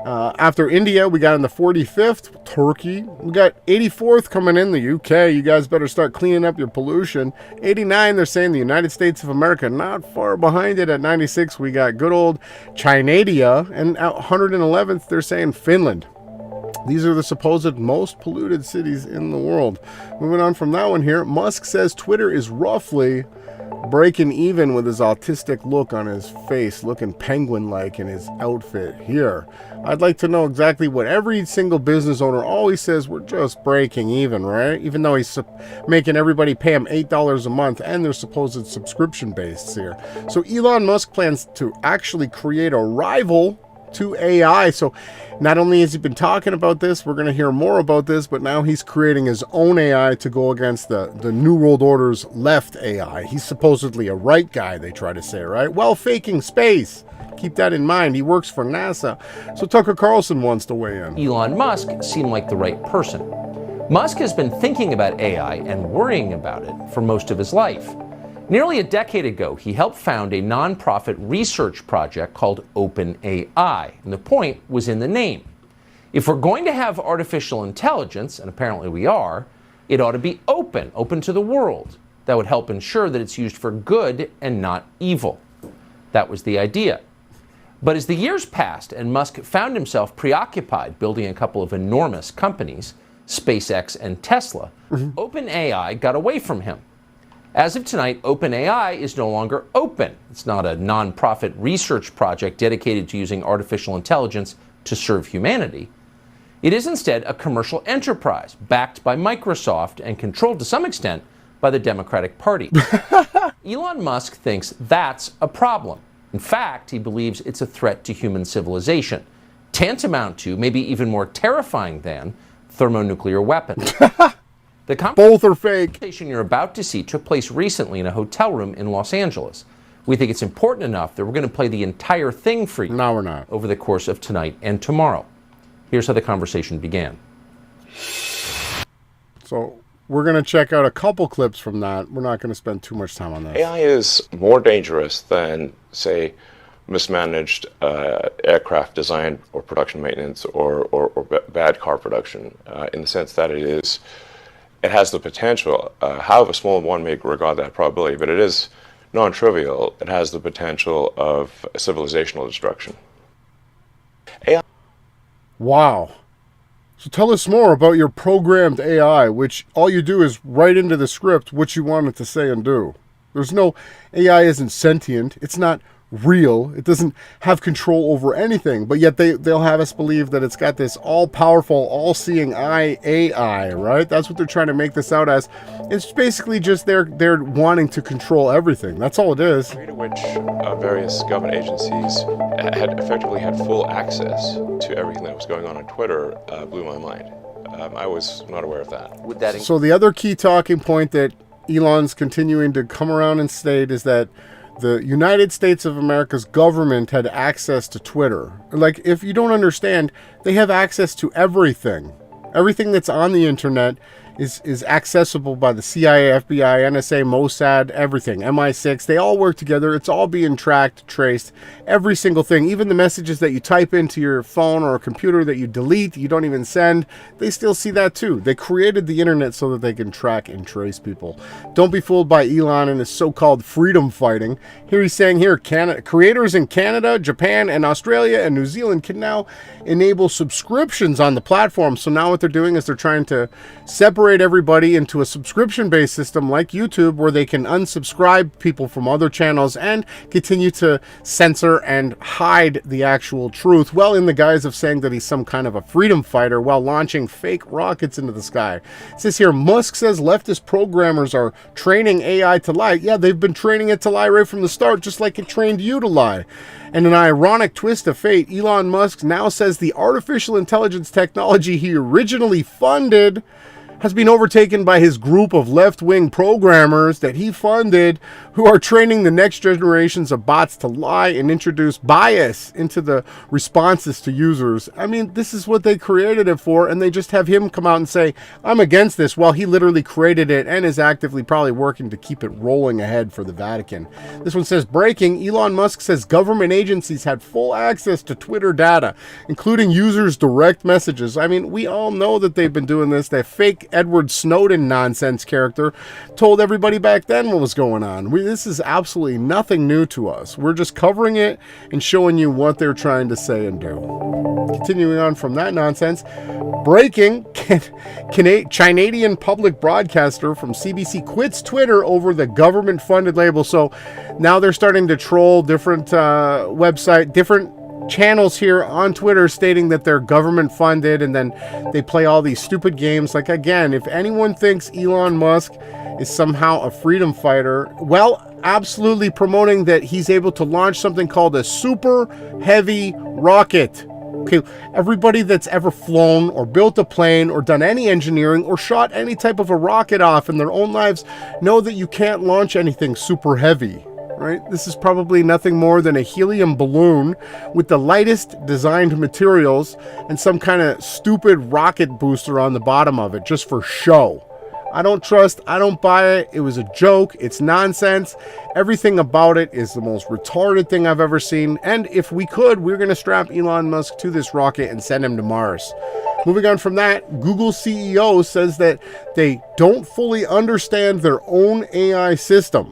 After India, we got in the 45th, Turkey. We got 84th coming in, the UK. You guys better start cleaning up your pollution. 89, they're saying the United States of America. Not far behind it at 96. We got good old Chinadia. And at 111th, they're saying Finland. These are the supposed most polluted cities in the world. Moving on from that one here, Musk says Twitter is roughly breaking even with his autistic look on his face, looking penguin-like in his outfit here. I'd like to know exactly what every single business owner always says, we're just breaking even, right? Even though he's making everybody pay him $8 a month and they're supposed subscription-based here. So Elon Musk plans to actually create a rival to AI. So not only has he been talking about this, we're going to hear more about this, but now he's creating his own AI to go against the New World Order's left AI. He's supposedly a right guy, they try to say, right? Well, faking space. Keep that in mind. He works for NASA. So Tucker Carlson wants to weigh in. Elon Musk seemed like the right person. Musk has been thinking about AI and worrying about it for most of his life. Nearly a decade ago, he helped found a nonprofit research project called OpenAI, and the point was in the name. If we're going to have artificial intelligence, and apparently we are, it ought to be open to the world. That would help ensure that it's used for good and not evil. That was the idea. But as the years passed and Musk found himself preoccupied building a couple of enormous companies, SpaceX and Tesla, OpenAI got away from him. As of tonight, OpenAI is no longer open. It's not a non-profit research project dedicated to using artificial intelligence to serve humanity. It is instead a commercial enterprise backed by Microsoft and controlled to some extent by the Democratic Party. Elon Musk thinks that's a problem. In fact, he believes it's a threat to human civilization, tantamount to, maybe even more terrifying than, thermonuclear weapons. Both are fake. The conversation you're about to see took place recently in a hotel room in Los Angeles. We think it's important enough that we're going to play the entire thing for you. No, we're not. Over the course of tonight and tomorrow. Here's how the conversation began. So we're going to check out a couple clips from that. We're not going to spend too much time on this. AI is more dangerous than, say, mismanaged aircraft design or production maintenance or bad car production, in the sense that it has the potential, however small one may regard that probability, but it is non-trivial. It has the potential of civilizational destruction. AI. Wow. So tell us more about your programmed AI, which all you do is write into the script what you want it to say and do. There's no, AI isn't sentient. It's not real. It doesn't have control over anything, but yet they'll have us believe that it's got this all-powerful, all-seeing eye AI, right? That's what they're trying to make this out as. It's basically just they're wanting to control everything. That's all it is. The rate at which various government agencies had effectively had full access to everything that was going on Twitter blew my mind. I was not aware of that. So the other key talking point that Elon's continuing to come around and state is that the United States of America's government had access to Twitter. Like, if you don't understand, they have access to everything. Everything that's on the internet is accessible by the CIA, FBI, NSA, Mossad, everything, MI6. They all work together. It's all being tracked, traced, every single thing. Even the messages that you type into your phone or a computer that you delete, you don't even send, they still see that too. They created the internet so that they can track and trace people. Don't be fooled by Elon and his so-called freedom fighting. Here he's saying here, creators in Canada, Japan, and Australia and New Zealand can now enable subscriptions on the platform. So now what they're doing is they're trying to separate everybody into a subscription-based system like YouTube, where they can unsubscribe people from other channels and continue to censor and hide the actual truth, well, in the guise of saying that he's some kind of a freedom fighter while launching fake rockets into the sky. It says here, Musk says leftist programmers are training AI to lie. Yeah, they've been training it to lie right from the start, just like it trained you to lie. And an ironic twist of fate, Elon Musk now says the artificial intelligence technology he originally funded has been overtaken by his group of left-wing programmers that he funded, who are training the next generations of bots to lie and introduce bias into the responses to users. I mean, this is what they created it for, and they just have him come out and say, I'm against this, while he literally created it and is actively probably working to keep it rolling ahead for the Vatican. This one says, breaking, Elon Musk says government agencies had full access to Twitter data, including users' direct messages. I mean, we all know that they've been doing this. That fake Edward Snowden nonsense character told everybody back then what was going on. This is absolutely nothing new to us. We're just covering it and showing you what they're trying to say and do. Continuing on from that nonsense, breaking, Canadian public broadcaster from CBC quits Twitter over the government-funded label. So now they're starting to troll different different channels here on Twitter stating that they're government funded, and then they play all these stupid games. Like, again, if anyone thinks Elon Musk is somehow a freedom fighter, well, absolutely promoting that he's able to launch something called a super heavy rocket. Okay, everybody that's ever flown or built a plane or done any engineering or shot any type of a rocket off in their own lives know that you can't launch anything super heavy. Right? This is probably nothing more than a helium balloon with the lightest designed materials and some kind of stupid rocket booster on the bottom of it just for show. I don't trust, I don't buy it. It was a joke. It's nonsense. Everything about it is the most retarded thing I've ever seen. And if we could, we're going to strap Elon Musk to this rocket and send him to Mars. Moving on from that, Google CEO says that they don't fully understand their own AI system.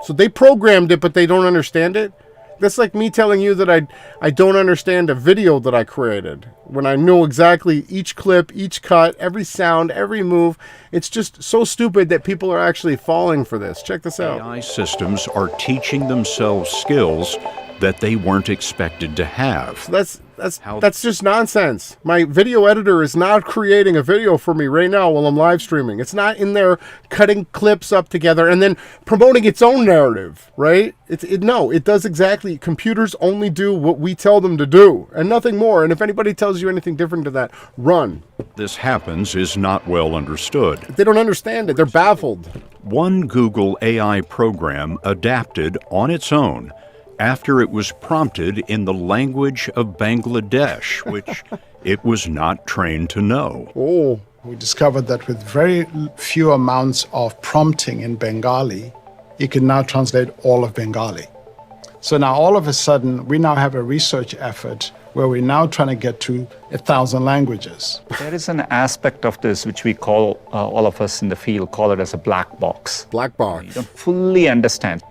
So they programmed it, but they don't understand it. That's like me telling you that I don't understand a video that I created when I know exactly each clip, each cut, every sound, every move. It's just so stupid that people are actually falling for this. Check this out. AI systems are teaching themselves skills that they weren't expected to have. So that's just nonsense. My video editor is not creating a video for me right now while I'm live streaming. It's not in there cutting clips up together and then promoting its own narrative, right? It does exactly. Computers only do what we tell them to do and nothing more. And if anybody tells you anything different to that, run. This happens is not well understood. They don't understand it. They're baffled. One Google AI program adapted on its own after it was prompted in the language of Bangladesh, which it was not trained to know. Oh. We discovered that with very few amounts of prompting in Bengali, it can now translate all of Bengali. So now all of a sudden, we now have a research effort where we're now trying to get to 1,000 languages. There is an aspect of this which we call, all of us in the field call it as a black box. Black box. You don't fully understand.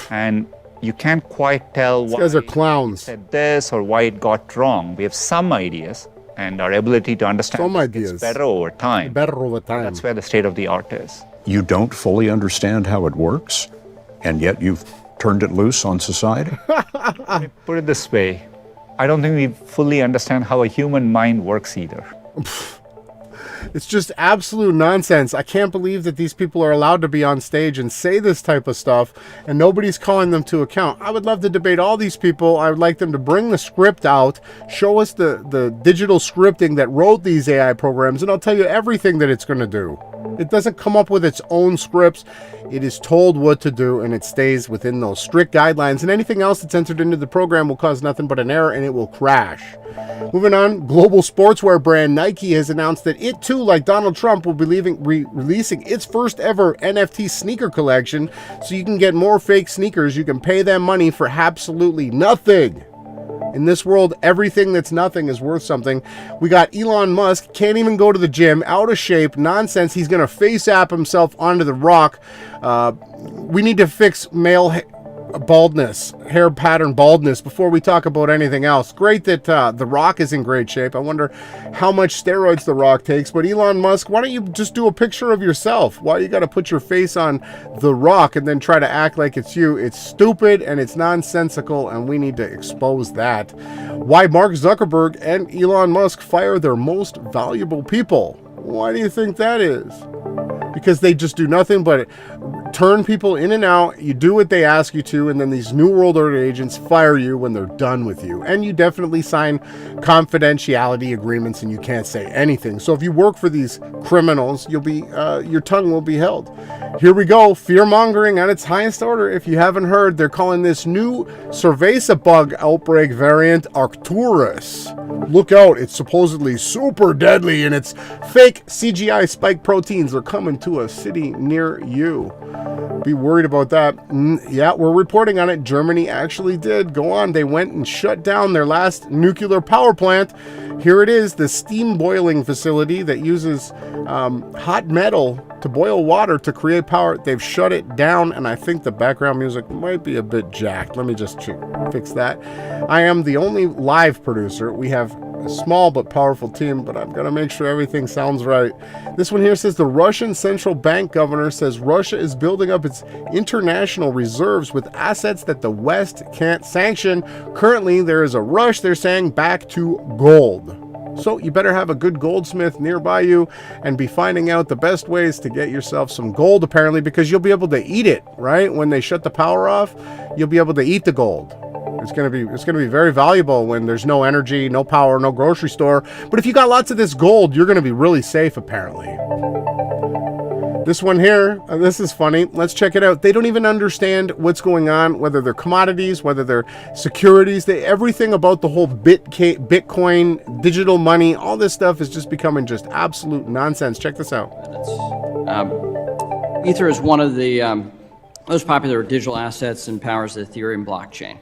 And you can't quite tell why these guys are clowns. It said this or why it got wrong. We have some ideas, and our ability to understand gets better over time. That's where the state of the art is. You don't fully understand how it works, and yet you've turned it loose on society? Put it this way, I don't think we fully understand how a human mind works either. It's just absolute nonsense. I can't believe that these people are allowed to be on stage and say this type of stuff and nobody's calling them to account. I would love to debate all these people. I would like them to bring the script out, show us the digital scripting that wrote these AI programs, and I'll tell you everything that it's going to do. It doesn't come up with its own scripts. It is told what to do, and it stays within those strict guidelines, and anything else that's entered into the program will cause nothing but an error, and it will crash. Moving on, global sportswear brand Nike has announced that it too, like Donald Trump, will be releasing its first ever NFT sneaker collection, so you can get more fake sneakers. You can pay them money for absolutely nothing. In this world, everything that's nothing is worth something. We got Elon Musk, can't even go to the gym, out of shape, nonsense. He's going to face app himself onto the rock. We need to fix male baldness, hair pattern baldness before we talk about anything else. Great that The Rock is in great shape. I wonder how much steroids The Rock takes. But Elon Musk, why don't you just do a picture of yourself? Why you got to put your face on The Rock and then try to act like it's you? It's stupid and it's nonsensical, and we need to expose that. Why Mark Zuckerberg and Elon Musk fire their most valuable people? Why do you think that is? Because they just do nothing but turn people in and out. You do what they ask you to, and then these New World Order agents fire you when they're done with you. And you definitely sign confidentiality agreements, and you can't say anything. So if you work for these criminals, you'll be your tongue will be held. Here we go, fear mongering at its highest order. If you haven't heard, they're calling this new cerveza bug outbreak variant Arcturus. Look out, it's supposedly super deadly, and it's fake CGI spike proteins are coming to a city near you. Be worried about that. Yeah, we're reporting on it. Germany actually did. Go on. They went and shut down their last nuclear power plant. Here it is, the steam boiling facility that uses hot metal to boil water to create power. They've shut it down, and I think the background music might be a bit jacked. Let me just fix that. I am the only live producer. We have a small but powerful team, but I've got to make sure everything sounds right. This one here says the Russian central bank governor says Russia is building up its international reserves with assets that the West can't sanction. Currently, there is a rush, they're saying, back to gold. So you better have a good goldsmith nearby you and be finding out the best ways to get yourself some gold, apparently, because you'll be able to eat it, right? When they shut the power off, you'll be able to eat the gold. It's gonna be very valuable when there's no energy, no power, no grocery store. But if you got lots of this gold, you're gonna be really safe, apparently. This one here, this is funny. Let's check it out. They don't even understand what's going on, whether they're commodities, whether they're securities. Everything about the whole Bitcoin, digital money, all this stuff is just becoming just absolute nonsense. Check this out. Ether is one of the most popular digital assets and powers the Ethereum blockchain.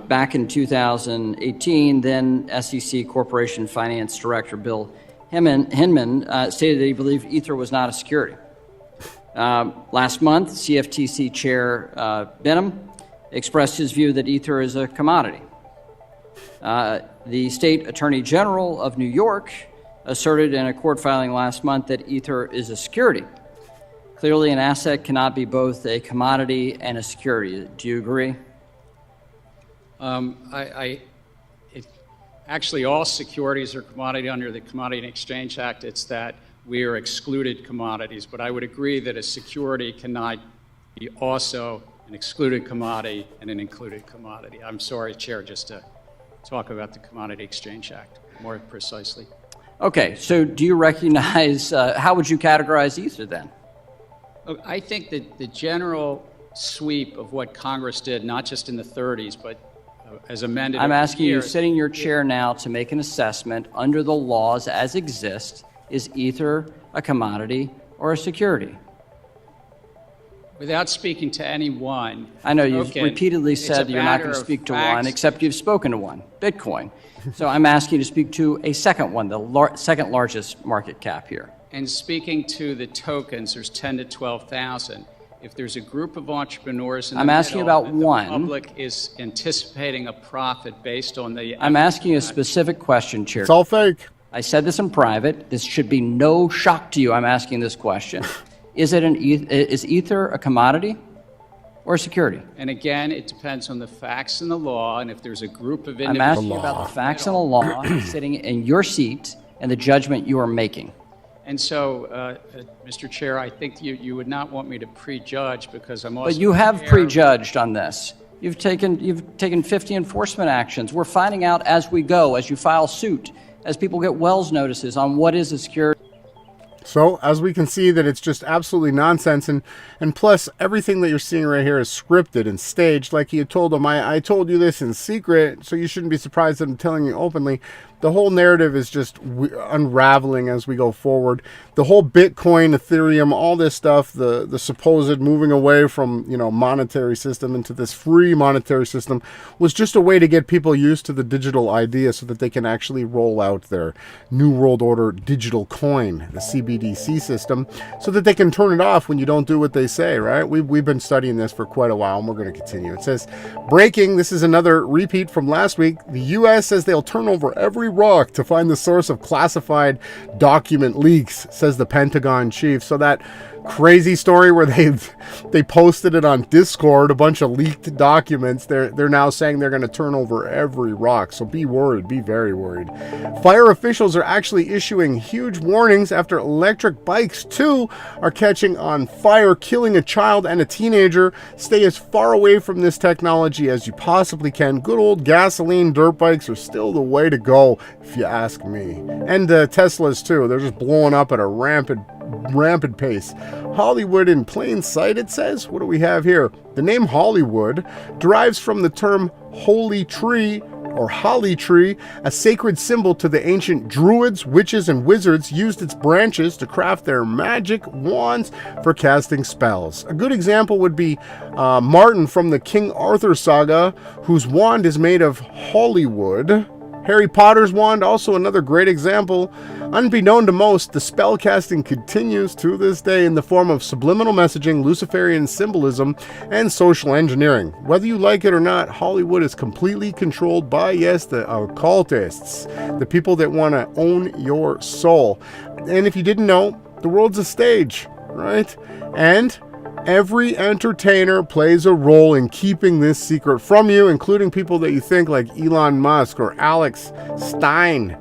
Back in 2018, then SEC Corporation Finance Director Bill Hinman stated that he believed Ether was not a security. Last month, CFTC Chair Benham expressed his view that Ether is a commodity. The State Attorney General of New York asserted in a court filing last month that Ether is a security. Clearly, an asset cannot be both a commodity and a security. Do you agree? Actually, all securities are commodity under the Commodity and Exchange Act. It's that we are excluded commodities. But I would agree that a security cannot be also an excluded commodity and an included commodity. I'm sorry, Chair, just to talk about the Commodity Exchange Act more precisely. Okay, so do you recognize, how would you categorize Ether then? Look, I think that the general sweep of what Congress did, not just in the 30s, but as amended. I'm asking you, sitting in your chair now, to make an assessment under the laws as exist. Is Ether a commodity or a security? Without speaking to any one. I know you've repeatedly said you're not going to speak to one, except you've spoken to one, Bitcoin. So I'm asking you to speak to a second one, the second largest market cap here. And speaking to the tokens, there's 10 to 12,000. If there's a group of entrepreneurs in the asking middle, about one. The public is anticipating a profit based on the... I'm asking you a specific question, Chair. It's all fake. I said this in private. This should be no shock to you. I'm asking this question. Is Ether a commodity or security? And again, it depends on the facts and the law, and if there's a group of I'm individuals. asking you about the facts and the law sitting in your seat and the judgment you are making. And so, Mr. Chair, I think you would not want me to prejudge because I'm also. But you have prejudged on this. You've taken 50 enforcement actions. We're finding out as we go, as you file suit, as people get Wells notices on what is a security. So, as we can see that it's just absolutely nonsense, and plus everything that you're seeing right here is scripted and staged. Like he had told him, I told you this in secret, so you shouldn't be surprised that I'm telling you openly. The whole narrative is just unraveling as we go forward. The whole Bitcoin, Ethereum, all this stuff, the supposed moving away from, monetary system into this free monetary system was just a way to get people used to the digital idea so that they can actually roll out their New World Order digital coin, the CBDC system, so that they can turn it off when you don't do what they say, right? We've been studying this for quite a while, and we're going to continue. It says, breaking, this is another repeat from last week. The U.S. says they'll turn over every rock to find the source of classified document leaks, says the Pentagon chief. So that crazy story where they posted it on Discord, a bunch of leaked documents, they're now saying they're going to turn over every rock. So be worried, be very worried. Fire officials are actually issuing huge warnings after electric bikes too are catching on fire, killing a child and a teenager. Stay as far away from this technology as you possibly can. Good old gasoline dirt bikes are still the way to go, if you ask me. And Teslas too, they're just blowing up at a rampant pace. Hollywood in plain sight, it says. What do we have here? The name Hollywood derives from the term holy tree or holly tree, a sacred symbol to the ancient druids, witches, and wizards used its branches to craft their magic wands for casting spells. A good example would be Martin from the King Arthur saga, whose wand is made of Hollywood. Harry Potter's wand, also another great example. Unbeknown to most, the spell casting continues to this day in the form of subliminal messaging, Luciferian symbolism, and social engineering. Whether you like it or not, Hollywood is completely controlled by, yes, the occultists, the people that want to own your soul. And if you didn't know, the world's a stage, right? And every entertainer plays a role in keeping this secret from you, including people that you think like Elon Musk or Alex Stein.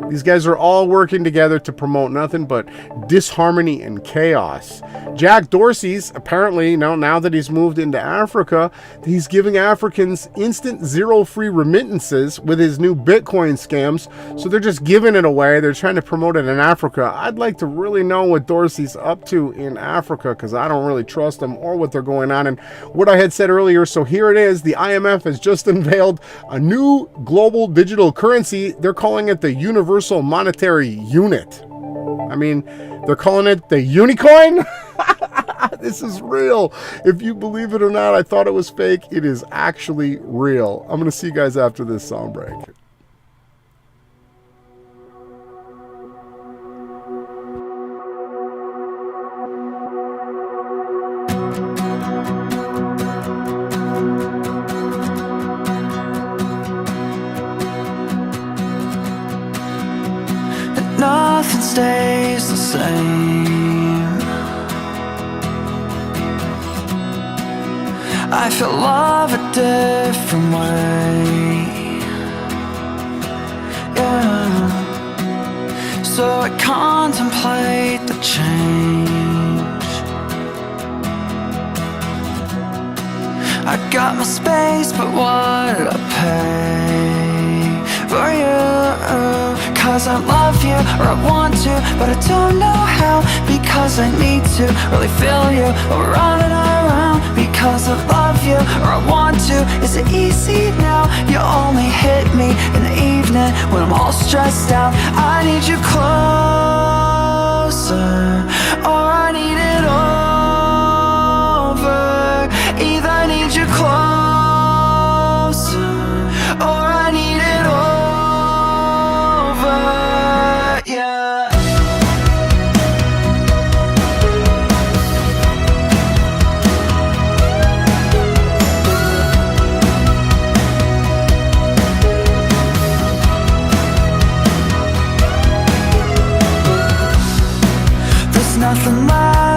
These guys are all working together to promote nothing but disharmony and chaos. Jack Dorsey's apparently, now that he's moved into Africa, he's giving Africans instant zero free remittances with his new Bitcoin scams. So they're just giving it away. They're trying to promote it in Africa. I'd like to really know what Dorsey's up to in Africa because I don't really trust them or what they're going on. And what I had said earlier, so here it is. The IMF has just unveiled a new global digital currency. They're calling it the Universal Monetary Unit. I mean, they're calling it the Unicoin? This is real. If you believe it or not, I thought it was fake. It is actually real. I'm going to see you guys after this song break. Nothing stays the same. I feel love a different way. Yeah. So I contemplate the change. I got my space, but what did I pay for you? Cause I love you, or I want to, but I don't know how. Because I need to really feel you, or running around. Because I love you, or I want to. Is it easy now? You only hit me in the evening when I'm all stressed out. I need you closer, or I need it over. Either I need you closer, or I need it over. Yeah. There's nothing left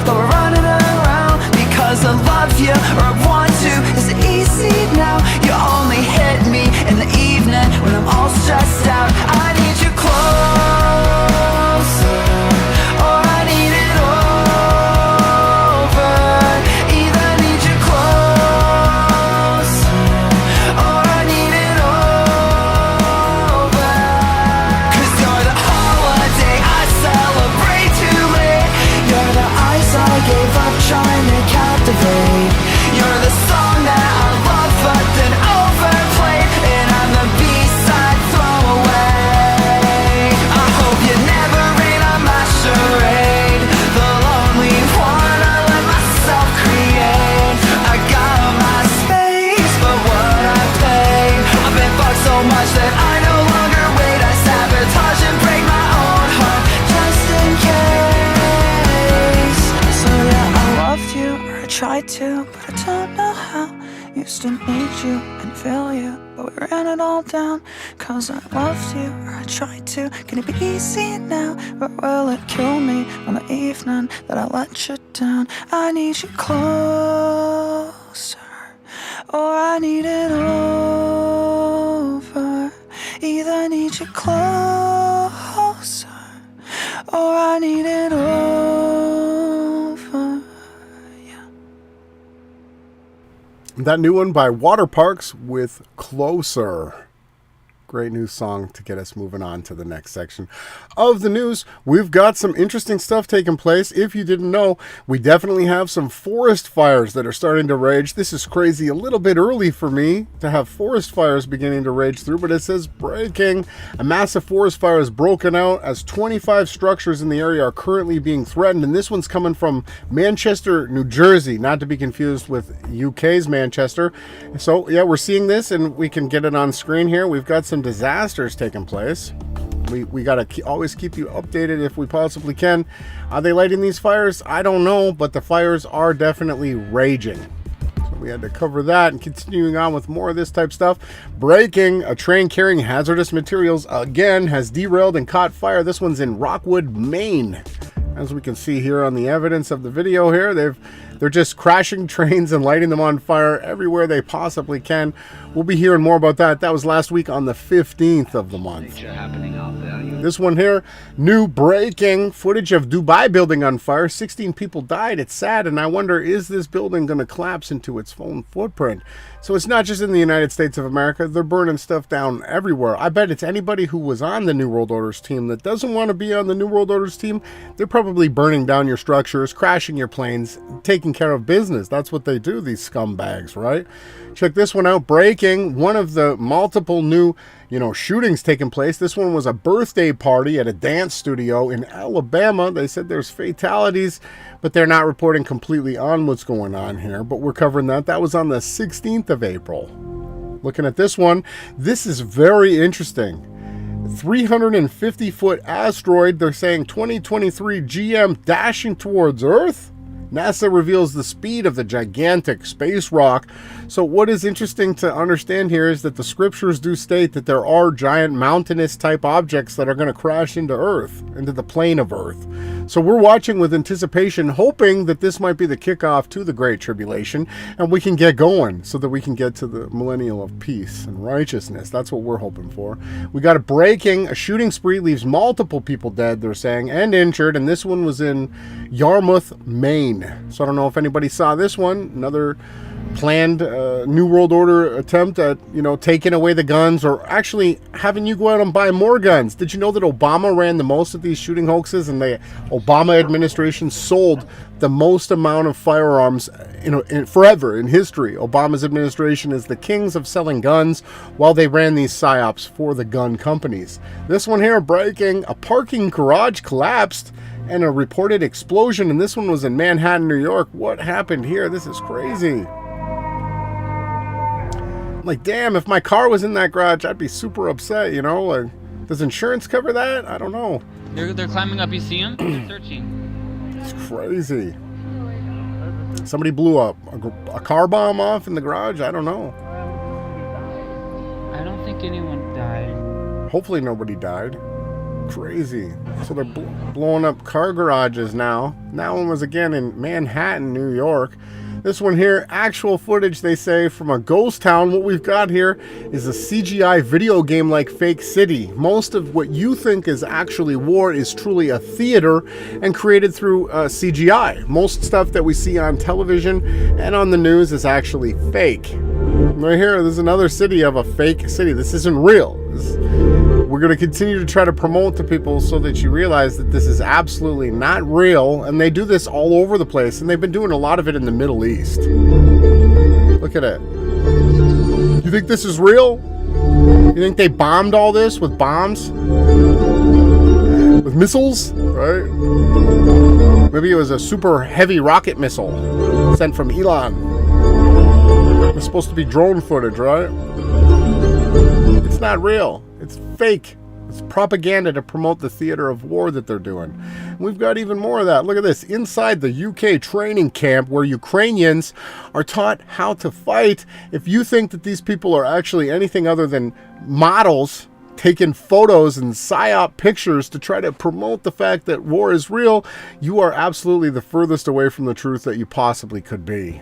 but we're running around because I love you or I want to. Is it easy now? You only hit me in the evening when I'm all stressed out. I need you closer, or I need it over. Either need you closer, or I need it over. 'Cause you're the holiday I celebrate too late. You're the ice I gave up trying to captivate. You're the song that I love but then overplayed, and I'm the B-side throwaway. I hope you never rain on my charade. The lonely one I let myself create. I got my space, but what I pay. I've been fucked so much that I no longer wait. I sabotage and break my own heart just in case. So yeah, I loved you, or I tried to, but I don't know how. Used to need you and feel you, but we ran it all down. 'Cause I loved you, or I tried to. Can it be easy now, or will it kill me on the evening that I let you down? I need you closer, or I need it over. Either need you closer, or I need it over. That new one by Water Parks with Closer. Great new song to get us moving on to the next section of the news. We've got some interesting stuff taking place. If you didn't know, we definitely have some forest fires that are starting to rage. This is crazy, a little bit early for me to have forest fires beginning to rage through, but it says breaking. A massive forest fire has broken out as 25 structures in the area are currently being threatened, and this one's coming from Manchester, New Jersey, not to be confused with UK's Manchester. So yeah, we're seeing this, and we can get it on screen here. We've got some disasters taking place. We got to always keep you updated if we possibly can. Are they lighting these fires? I don't know, but the fires are definitely raging. So we had to cover that, and continuing on with more of this type stuff. Breaking, a train carrying hazardous materials again has derailed and caught fire. This one's in Rockwood, Maine. As we can see here on the evidence of the video here, they're just crashing trains and lighting them on fire everywhere they possibly can. We'll be hearing more about that. That was last week on the 15th of the month. This one here, new breaking footage of Dubai building on fire. 16 people died. It's sad, and I wonder, is this building going to collapse into its own footprint? So it's not just in the United States of America. They're burning stuff down everywhere. I bet it's anybody who was on the New World Order's team that doesn't want to be on the New World Order's team. They're probably burning down your structures, crashing your planes, taking care of business. That's what they do, these scumbags, right? Check this one out. Breaking, one of the multiple new shootings taking place. This one was a birthday party at a dance studio in Alabama. They said there's fatalities, but they're not reporting completely on what's going on here. But we're covering that. That was on the 16th of April. Looking at this one, this is very interesting. 350-foot asteroid, they're saying 2023 GM dashing towards Earth. NASA reveals the speed of the gigantic space rock. So what is interesting to understand here is that the scriptures do state that there are giant mountainous type objects that are going to crash into Earth, into the plane of Earth. So we're watching with anticipation, hoping that this might be the kickoff to the Great Tribulation, and we can get going so that we can get to the millennial of peace and righteousness. That's what we're hoping for. We got a breaking. A shooting spree leaves multiple people dead, they're saying, and injured, and this one was in Yarmouth, Maine. So I don't know if anybody saw this one. Another planned New World Order attempt at, taking away the guns, or actually having you go out and buy more guns. Did you know that Obama ran the most of these shooting hoaxes, and the Obama administration sold the most amount of firearms forever in history? Obama's administration is the kings of selling guns while they ran these psyops for the gun companies. This one here, breaking, a parking garage collapsed and a reported explosion, and this one was in Manhattan, New York. What happened here? This is crazy. Like, damn, if my car was in that garage, I'd be super upset, Like, does insurance cover that? I don't know. They're climbing up. You see them? They're searching. It's crazy. Somebody blew up a car bomb off in the garage? I don't know. I don't think anyone died. Hopefully nobody died. Crazy. So they're blowing up car garages now. That one was again in Manhattan, New York. This one here, actual footage, they say, from a ghost town. What we've got here is a CGI video game like fake city. Most of what you think is actually war is truly a theater and created through CGI. Most stuff that we see on television and on the news is actually fake. Right here, there's another city of a fake city. This isn't real. We're going to continue to try to promote to people so that you realize that this is absolutely not real, and they do this all over the place, and they've been doing a lot of it in the Middle East. Look at it. You think this is real? You think they bombed all this with bombs? With missiles? Right? Maybe it was a super heavy rocket missile sent from Elon. It's supposed to be drone footage, right? It's not real. It's fake. It's propaganda to promote the theater of war that they're doing. We've got even more of that. Look at this. Inside the UK training camp where Ukrainians are taught how to fight. If you think that these people are actually anything other than models taking photos and psyop pictures to try to promote the fact that war is real, you are absolutely the furthest away from the truth that you possibly could be.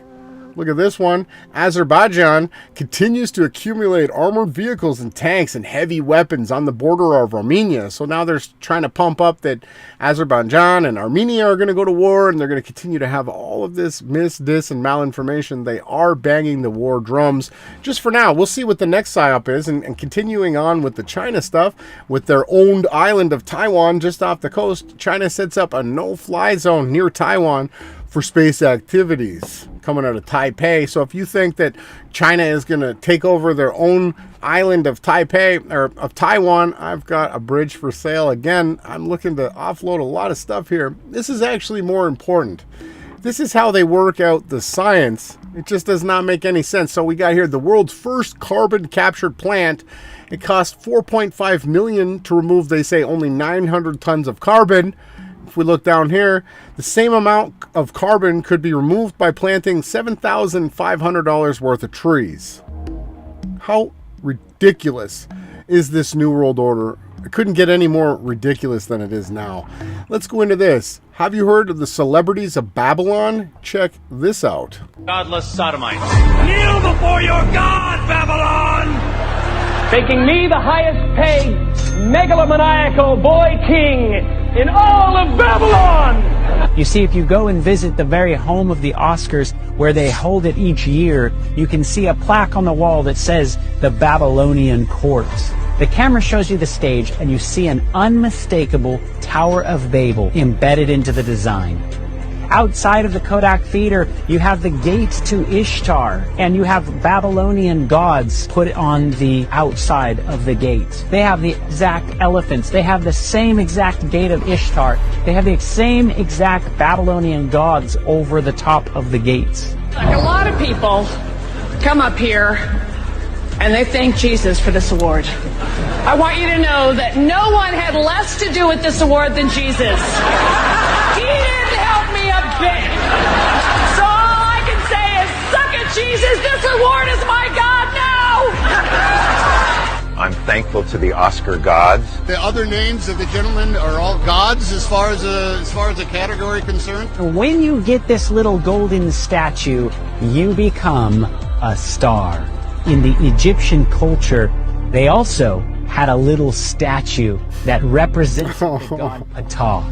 Look at this one. Azerbaijan continues to accumulate armored vehicles and tanks and heavy weapons on the border of Armenia. So now they're trying to pump up that Azerbaijan and Armenia are going to go to war, and they're going to continue to have all of this dis, and malinformation. They are banging the war drums just for now. We'll see what the next psyop is, and continuing on with the China stuff, with their owned island of Taiwan just off the coast, China sets up a no-fly zone near Taiwan for space activities coming out of Taipei. So if you think that China is going to take over their own island of Taipei or of Taiwan, I've got a bridge for sale. Again, I'm looking to offload a lot of stuff here. This is actually more important. This is how they work out the science. It just does not make any sense. So we got here the world's first carbon capture plant. It cost $4.5 million to remove, they say, only 900 tons of carbon. If we look down here, the same amount of carbon could be removed by planting $7,500 worth of trees. How ridiculous is this New World Order? It couldn't get any more ridiculous than it is now. Let's go into this. Have you heard of the celebrities of Babylon? Check this out. Godless sodomites. Kneel before your God, Babylon! Making me the highest paid megalomaniacal boy king in all of Babylon! You see, if you go and visit the very home of the Oscars where they hold it each year, you can see a plaque on the wall that says the Babylonian Court. The camera shows you the stage and you see an unmistakable Tower of Babel embedded into the design. Outside of the Kodak Theater, you have the gate to Ishtar, and you have Babylonian gods put on the outside of the gate. They have the exact elephants. They have the same exact gate of Ishtar. They have the same exact Babylonian gods over the top of the gates. Like a lot of people come up here and they thank Jesus for this award. I want you to know that no one had less to do with this award than Jesus. He didn't help me a bit. So all I can say is, suck it, Jesus. This award is my God now. I'm thankful to the Oscar gods. The other names of the gentlemen are all gods as far as the category concerned. When you get this little golden statue, you become a star. In the Egyptian culture, they also had a little statue that represents the god Ptah.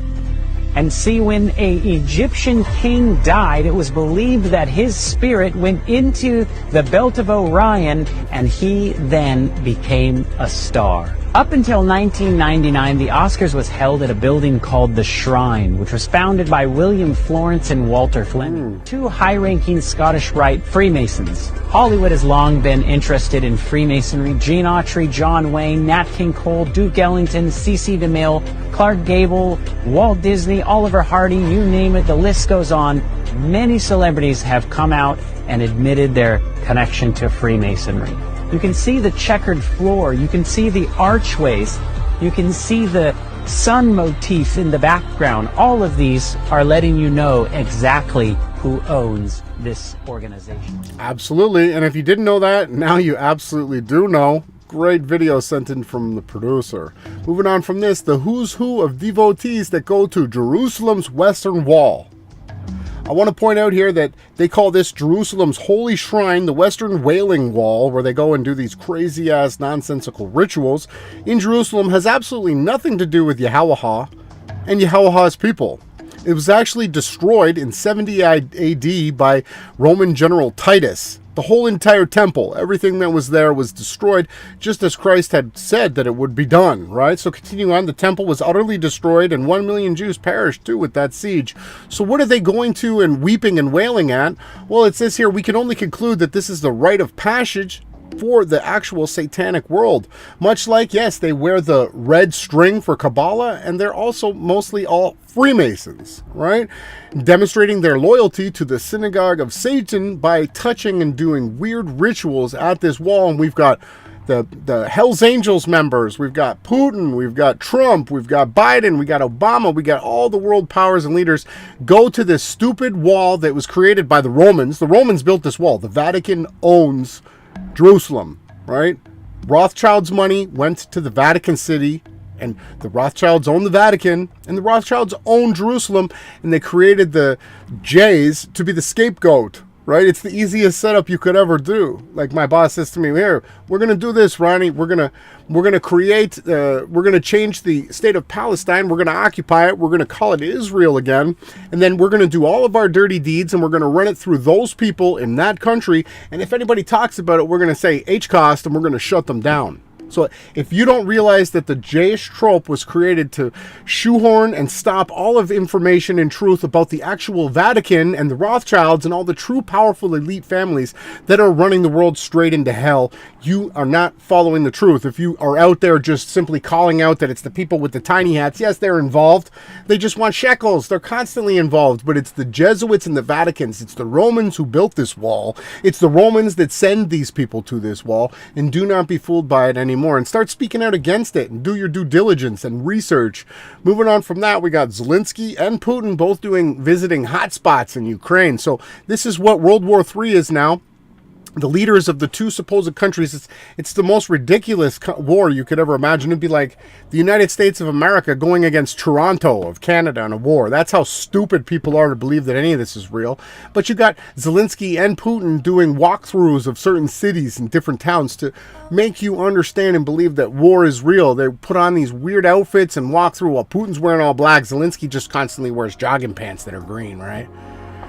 And see, when an Egyptian king died, it was believed that his spirit went into the belt of Orion, and he then became a star. Up until 1999, the Oscars was held at a building called the Shrine, which was founded by William Florence and Walter Fleming, two high-ranking Scottish Rite Freemasons. Hollywood has long been interested in Freemasonry. Gene Autry, John Wayne, Nat King Cole, Duke Ellington, C.C. DeMille, Clark Gable, Walt Disney, Oliver Hardy, you name it, the list goes on. Many celebrities have come out and admitted their connection to Freemasonry. You can see the checkered floor, you can see the archways, you can see the sun motif in the background. All of these are letting you know exactly who owns this organization. Absolutely, and if you didn't know that, now you absolutely do know. Great video sent in from the producer. Moving on from this, the who's who of devotees that go to Jerusalem's Western Wall. I want to point out here that they call this Jerusalem's holy shrine, the Western Wailing Wall, where they go and do these crazy-ass nonsensical rituals. In Jerusalem has absolutely nothing to do with Yahweh and Yahweh's people. It was actually destroyed in 70 AD by Roman General Titus. The whole entire temple, everything that was there was destroyed, just as Christ had said that it would be done, right? So continuing on, the temple was utterly destroyed, and 1 million Jews perished too with that siege. So what are they going to and weeping and wailing at? Well, it says here, we can only conclude that this is the rite of passage for the actual satanic world. Much like, yes, they wear the red string for Kabbalah, and they're also mostly all Freemasons, right? Demonstrating their loyalty to the synagogue of Satan by touching and doing weird rituals at this wall. And we've got the Hells Angels members, we've got Putin, we've got Trump, we've got Biden, we got Obama, we got all the world powers and leaders go to this stupid wall that was created by the Romans. The Romans built this wall. The Vatican owns Jerusalem, right? Rothschild's money went to the Vatican City, and the Rothschilds own the Vatican, and the Rothschilds own Jerusalem, and they created the Jays to be the scapegoat, right? It's the easiest setup you could ever do. Like my boss says to me, here, we're going to do this, Ronnie. We're going to create, we're going to change the state of Palestine. We're going to occupy it. We're going to call it Israel again. And then we're going to do all of our dirty deeds, and we're going to run it through those people in that country. And if anybody talks about it, we're going to say H-cost, and we're going to shut them down. So if you don't realize that the Jayish trope was created to shoehorn and stop all of information and truth about the actual Vatican and the Rothschilds and all the true powerful elite families that are running the world straight into hell, you are not following the truth. If you are out there just simply calling out that it's the people with the tiny hats, yes, they're involved. They just want shekels. They're constantly involved. But it's the Jesuits and the Vaticans. It's the Romans who built this wall. It's the Romans that send these people to this wall. And do not be fooled by it anymore. And start speaking out against it and do your due diligence and research. Moving on from that, we got Zelensky and Putin both visiting hotspots in Ukraine. So this is what World War III is now. The leaders of the two supposed countries, it's the most ridiculous war you could ever imagine. It'd be like the United States of America going against Toronto of Canada in a war. That's how stupid people are to believe that any of this is real. But you got Zelensky and Putin doing walkthroughs of certain cities and different towns to make you understand and believe that war is real. They put on these weird outfits and walk through while Putin's wearing all black. Zelensky just constantly wears jogging pants that are green, right?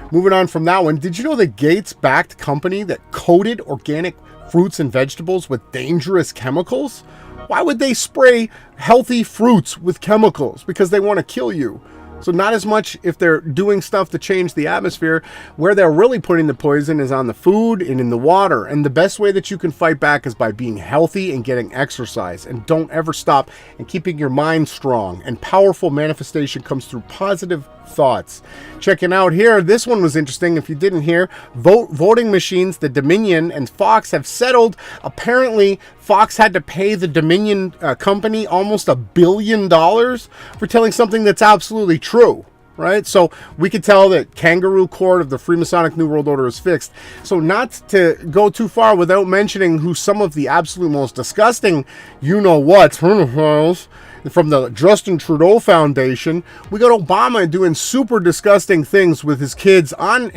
Moving on from that one, did you know the Gates-backed company that coated organic fruits and vegetables with dangerous chemicals? Why would they spray healthy fruits with chemicals? Because they want to kill you. So not as much if they're doing stuff to change the atmosphere. Where they're really putting the poison is on the food and in the water. And the best way that you can fight back is by being healthy and getting exercise. And don't ever stop and keeping your mind strong. And powerful manifestation comes through positive thoughts. Checking out here, this one was interesting. If you didn't hear, voting machines, the Dominion and Fox have settled. Apparently, Fox had to pay the Dominion company almost $1 billion for telling something that's absolutely true, right? So we could tell that kangaroo court of the Freemasonic New World Order is fixed. So not to go too far without mentioning who some of the absolute most disgusting you-know-whats from the Justin Trudeau Foundation. We got Obama doing super disgusting things with his kids on,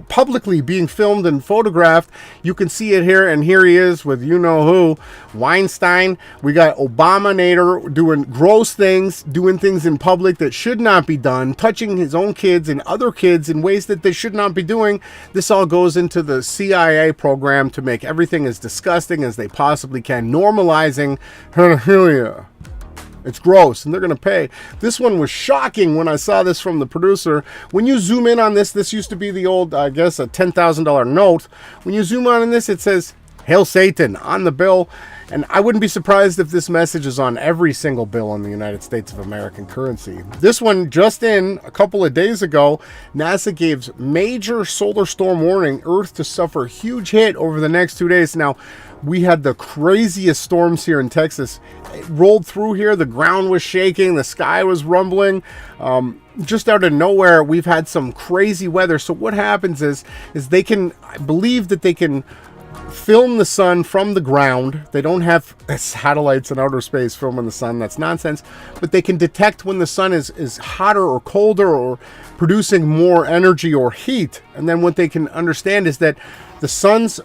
publicly being filmed and photographed. You can see it here, and here he is with you-know-who, Weinstein. We got Obama-nator doing gross things, doing things in public that should not be done, touching his own kids and other kids in ways that they should not be doing. This all goes into the CIA program to make everything as disgusting as they possibly can, normalizing pedophilia. It's gross, and they're going to pay. This one was shocking when I saw this from the producer. When you zoom in on this used to be the old, I guess, a $10,000 note. When you zoom on this, it says, Hail Satan on the bill. And I wouldn't be surprised if this message is on every single bill in the United States of American currency. This one just in a couple of days ago, NASA gave major solar storm warning, Earth to suffer huge hit over the next 2 days. Now, we had the craziest storms here in Texas. It rolled through here. The ground was shaking. The sky was rumbling. Just out of nowhere, we've had some crazy weather. So what happens is they can, I believe that they can film the sun from the ground. They don't have satellites in outer space filming the sun. That's nonsense. But they can detect when the sun is hotter or colder or producing more energy or heat. And then what they can understand is that the sun's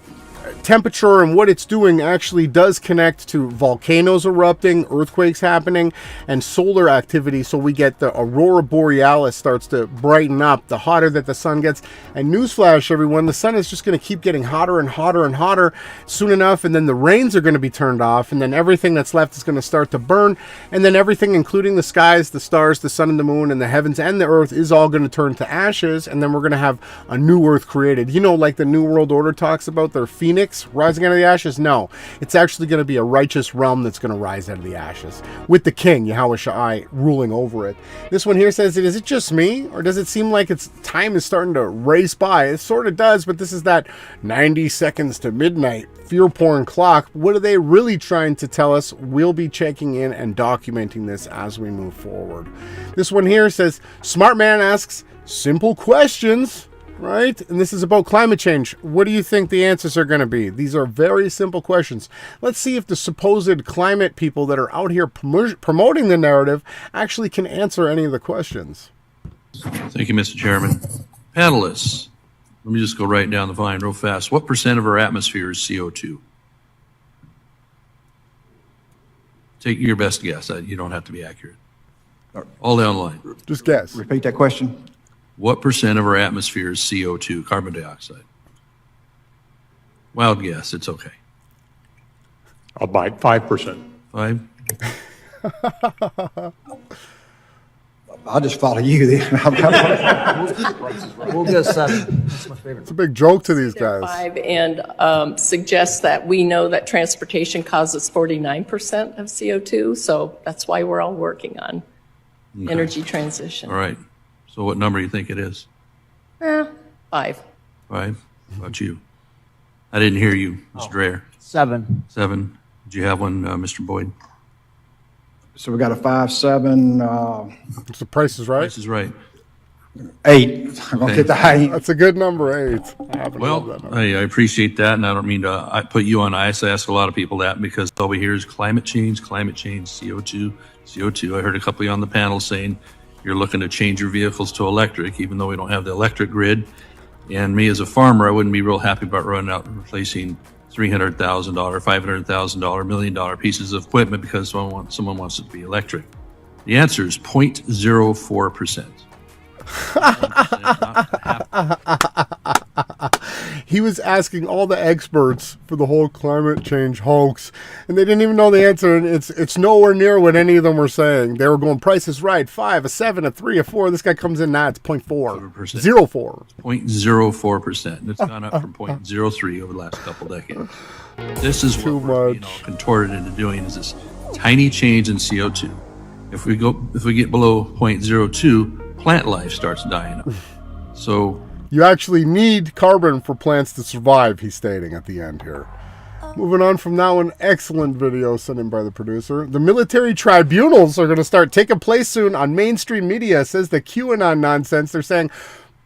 temperature and what it's doing actually does connect to volcanoes erupting, earthquakes happening, and solar activity. So we get the aurora borealis starts to brighten up the hotter that the sun gets. And newsflash, everyone, the sun is just going to keep getting hotter and hotter and hotter soon enough, and then the rains are going to be turned off, and then everything that's left is going to start to burn, and then everything, including the skies, the stars, the sun and the moon, and the heavens and the earth, is all going to turn to ashes, and then we're going to have a new earth created. You know, like the New World Order talks about their phoenix rising out of the ashes? No, it's actually going to be a righteous realm that's going to rise out of the ashes with the king, Yahweh Shai, ruling over it. This one here says, is it just me, or does it seem like its time is starting to race by? It sort of does, but this is that 90 seconds to midnight fear-porn clock. What are they really trying to tell us? We'll be checking in and documenting this as we move forward. This one here says, smart man asks simple questions. Right? And this is about climate change. What do you think the answers are going to be? These are very simple questions. Let's see if the supposed climate people that are out here promoting the narrative actually can answer any of the questions. Thank you, Mr. Chairman. Panelists, let me just go right down the line real fast. What % of our atmosphere is CO2? Take your best guess. You don't have to be accurate. All down the line. Just guess. Repeat that question. What % of our atmosphere is CO2, carbon dioxide? Wild guess, it's okay. I'll bite 5%. 5? I'll just follow you then. We'll go 7. That's my favorite. It's a big joke to these guys. 5 and suggest that we know that transportation causes 49% of CO2, so that's why we're all working on energy transition. All right. So what number do you think it is? 5. 5? How about you? I didn't hear you, Mr. Dreher. 7. 7. Did you have one, Mr. Boyd? So we got a 5, 7. The Price is Right. Price is Right. 8. I'm gonna get the high. That's a good number, 8. Well, I appreciate that, and I don't mean to put you on ice. I ask a lot of people that because all we hear is climate change, CO2, CO2. I heard a couple of you on the panel saying you're looking to change your vehicles to electric, even though we don't have the electric grid. And me as a farmer, I wouldn't be real happy about running out and replacing $300,000, $500,000, $1 million pieces of equipment because someone wants it to be electric. The answer is 0.04%. He was asking all the experts for the whole climate change hoax, and they didn't even know the answer. And it's nowhere near what any of them were saying. They were going, Price is Right, 5, a 7, a 3, a 4. This guy comes in now, it's 0.4. 0.4. 0.04%. It's gone up from 0.03 over the last couple decades. This is what we're contorted into doing is this tiny change in CO2. If we get below 0.02, plant life starts dying up. So you actually need carbon for plants to survive, he's stating at the end here. Moving on from that one, excellent video sent in by the producer. The military tribunals are going to start taking place soon on mainstream media, says the QAnon nonsense. They're saying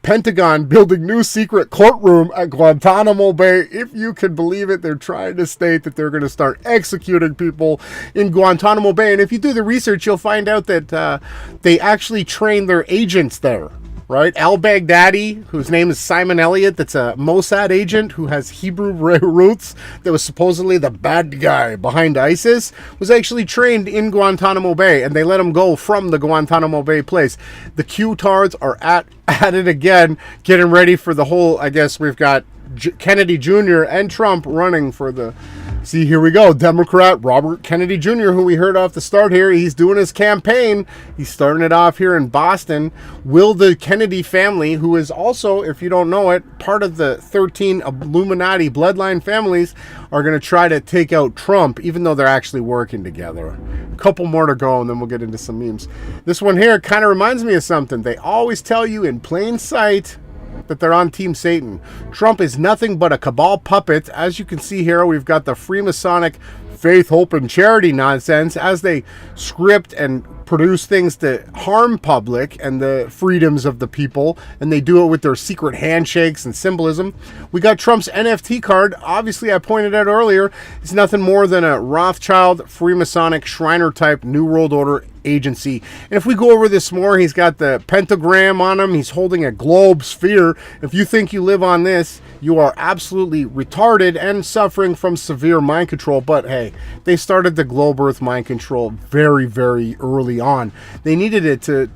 Pentagon building new secret courtroom at Guantanamo Bay. If you can believe it, they're trying to state that they're going to start executing people in Guantanamo Bay. And if you do the research, you'll find out that they actually train their agents there. Right? Al-Baghdadi, whose name is Simon Elliott, that's a Mossad agent who has Hebrew roots, that was supposedly the bad guy behind ISIS, was actually trained in Guantanamo Bay, and they let him go from the Guantanamo Bay place. The Q-tards are at it again, getting ready for the whole, I guess we've got Kennedy Jr. and Trump running for the... See, here we go. Democrat Robert Kennedy Jr., who we heard off the start here, he's doing his campaign. He's starting it off here in Boston. Will the Kennedy family, who is also, if you don't know it, part of the 13 Illuminati bloodline families, are going to try to take out Trump, even though they're actually working together. A couple more to go, and then we'll get into some memes. This one here kind of reminds me of something. They always tell you in plain sight that they're on Team Satan. Trump is nothing but a cabal puppet. As you can see here, we've got the Freemasonic faith, hope, and charity nonsense as they script and produce things to harm public and the freedoms of the people, and they do it with their secret handshakes and symbolism. We got Trump's NFT card. Obviously, I pointed out earlier, it's nothing more than a Rothschild, Freemasonic, Shriner-type New World Order agency. And if we go over this more, he's got the pentagram on him. He's holding a globe sphere. If you think you live on this, you are absolutely retarded and suffering from severe mind control. But hey, they started the globe earth mind control very, very early on. They needed it to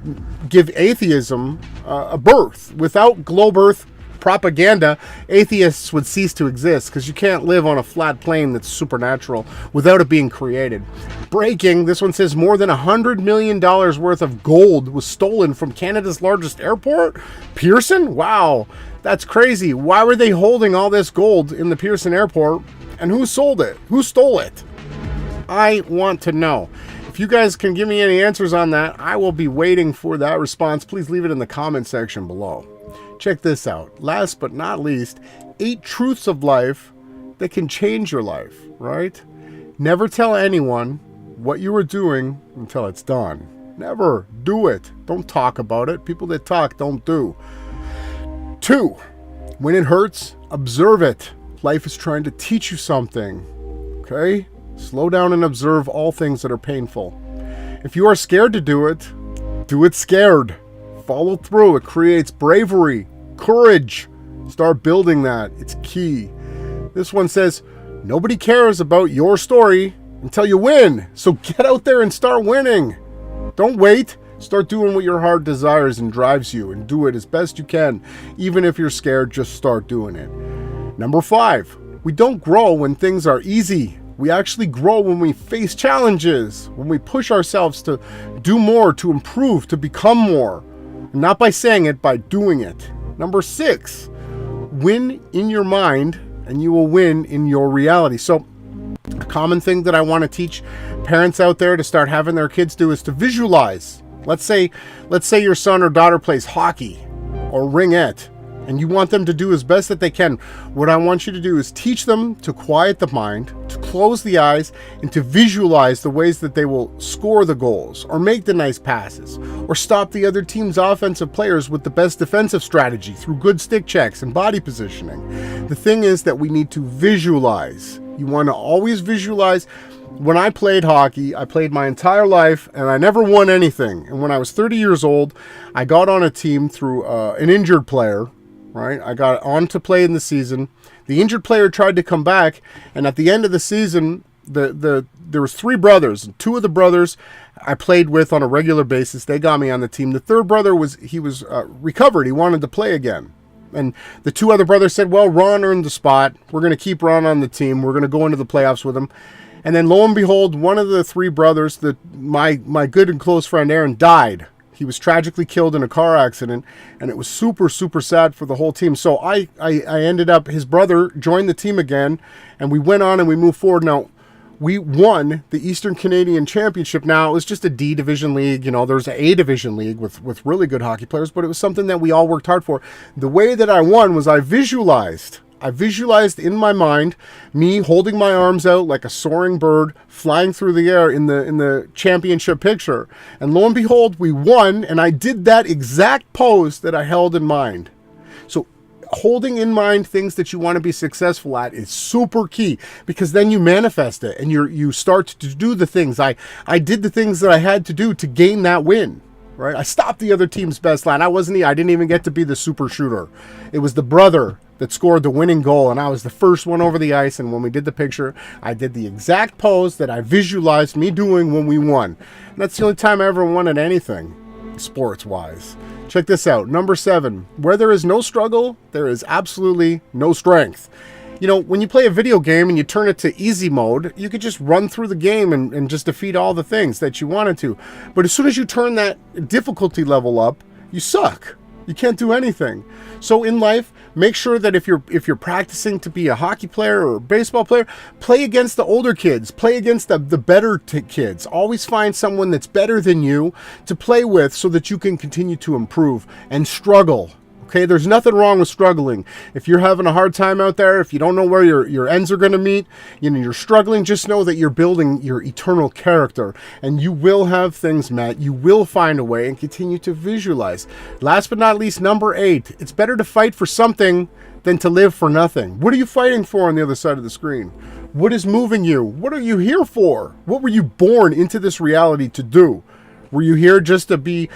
give atheism a birth. Without globe earth propaganda, atheists would cease to exist, because you can't live on a flat plane that's supernatural without it being created. Breaking, this one says more than $100 million worth of gold was stolen from Canada's largest airport, Pearson. Wow, that's crazy. Why were they holding all this gold in the Pearson airport, and who sold it? Who stole it? I want to know. If you guys can give me any answers on that, I will be waiting for that response. Please leave it in the comment section below. Check this out. Last but not least, 8 truths of life that can change your life, right? Never tell anyone what you are doing until it's done. Never do it. Don't talk about it. People that talk don't do. 2, when it hurts, observe it. Life is trying to teach you something. Okay? Slow down and observe all things that are painful. If you are scared to do it scared. Follow through. It creates bravery, courage. Start building that. It's key. This one says, nobody cares about your story until you win. So get out there and start winning. Don't wait. Start doing what your heart desires and drives you, and do it as best you can. Even if you're scared, just start doing it. Number 5, we don't grow when things are easy. We actually grow when we face challenges, when we push ourselves to do more, to improve, to become more. Not by saying it, by doing it. Number 6, win in your mind and you will win in your reality. So a common thing that I want to teach parents out there to start having their kids do is to visualize. Let's say your son or daughter plays hockey or ringette, and you want them to do as best that they can. What I want you to do is teach them to quiet the mind, to close the eyes, and to visualize the ways that they will score the goals, or make the nice passes, or stop the other team's offensive players with the best defensive strategy through good stick checks and body positioning. The thing is that we need to visualize. You want to always visualize. When I played hockey, I played my entire life, and I never won anything. And when I was 30 years old, I got on a team through an injured player. Right, I got on to play in the season. The injured player tried to come back, and at the end of the season, there was 3 brothers. And 2 of the brothers I played with on a regular basis. They got me on the team. The third brother was recovered. He wanted to play again. And the 2 other brothers said, well, Ron earned the spot. We're going to keep Ron on the team. We're going to go into the playoffs with him. And then lo and behold, one of the 3 brothers, my good and close friend Aaron, died. He was tragically killed in a car accident, and it was super, super sad for the whole team. So I ended up, his brother joined the team again, and we went on and we moved forward. Now, we won the Eastern Canadian Championship. Now, it was just a D Division league. You know, there's an A Division league with really good hockey players, but it was something that we all worked hard for. The way that I won was I visualized in my mind me holding my arms out like a soaring bird flying through the air in the championship picture. And lo and behold, we won, and I did that exact pose that I held in mind. So holding in mind things that you want to be successful at is super key, because then you manifest it and you start to do the things. I did the things that I had to do to gain that win. Right? I stopped the other team's best line. I didn't even get to be the super shooter. It was the brother that scored the winning goal, and I was the first one over the ice. And when we did the picture, I did the exact pose that I visualized me doing when we won. And that's the only time I ever won at anything, sports-wise. Check this out. Number 7, where there is no struggle, there is absolutely no strength. You know, when you play a video game and you turn it to easy mode, you could just run through the game and just defeat all the things that you wanted to. But as soon as you turn that difficulty level up, you suck. You can't do anything. So in life, make sure that if you're practicing to be a hockey player or a baseball player, play against the older kids. Play against the better kids. Always find someone that's better than you to play with so that you can continue to improve and struggle. Okay, there's nothing wrong with struggling. If you're having a hard time out there, if you don't know where your ends are going to meet, you're struggling, just know that you're building your eternal character, and you will have things met. You will find a way, and continue to visualize. Last but not least, number 8, it's better to fight for something than to live for nothing. What are you fighting for on the other side of the screen? What is moving you? What are you here for? What were you born into this reality to do? Were you here just to be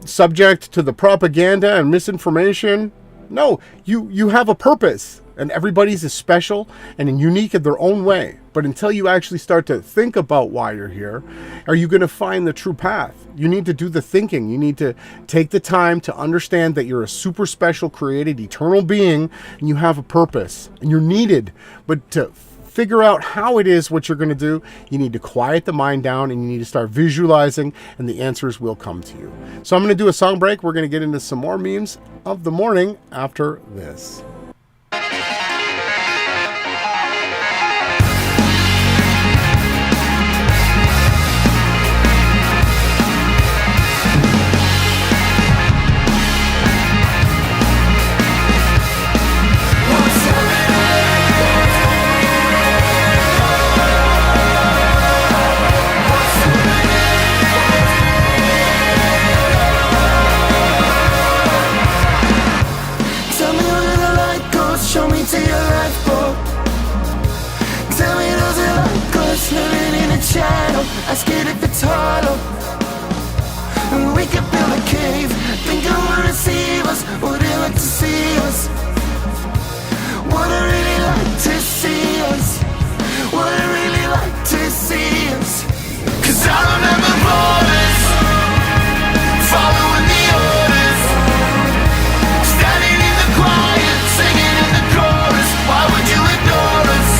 subject to the propaganda and misinformation? No, you have a purpose, and everybody's is special and unique in their own way. But until you actually start to think about why you're here, are you going to find the true path? You need to do the thinking. You need to take the time to understand that you're a super special, created, eternal being, and you have a purpose, and you're needed. But to figure out how it is what you're going to do, you need to quiet the mind down, and you need to start visualizing, and the answers will come to you. So I'm going to do a song break. We're going to get into some more memes of the morning after this. Ask it if it's hollow. We could build a cave. Think I wanna receive us. Would you like to see us? Would I really like to see us? Would I really like to see us? 'Cause I remember borders, following the orders, standing in the quiet, singing in the chorus. Why would you ignore us?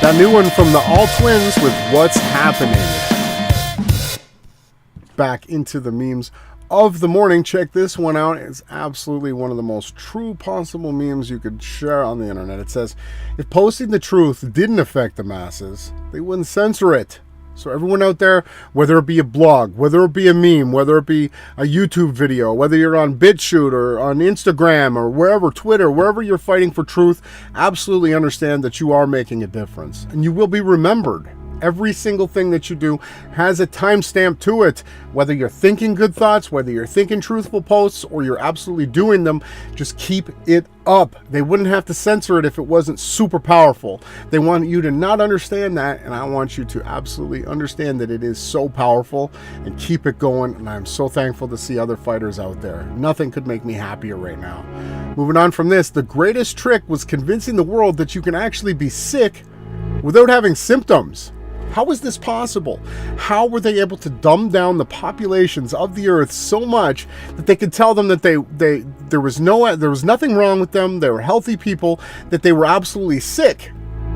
That new one from the All Twins with What's Happening. Back into the memes of the morning. Check this one out. It's absolutely one of the most true possible memes you could share on the internet. It says, if posting the truth didn't affect the masses, they wouldn't censor it. So everyone out there, whether it be a blog, whether it be a meme, whether it be a YouTube video, whether you're on BitChute or on Instagram or wherever, Twitter, wherever you're fighting for truth, absolutely understand that you are making a difference. And you will be remembered. Every single thing that you do has a timestamp to it. Whether you're thinking good thoughts, whether you're thinking truthful posts, or you're absolutely doing them, just keep it up. They wouldn't have to censor it if it wasn't super powerful. They want you to not understand that, and I want you to absolutely understand that it is so powerful, and keep it going. And I'm so thankful to see other fighters out there. Nothing could make me happier right now. Moving on from this, the greatest trick was convincing the world that you can actually be sick without having symptoms. How is this possible? How were they able to dumb down the populations of the earth so much that they could tell them that there was nothing wrong with them, they were healthy people, that they were absolutely sick?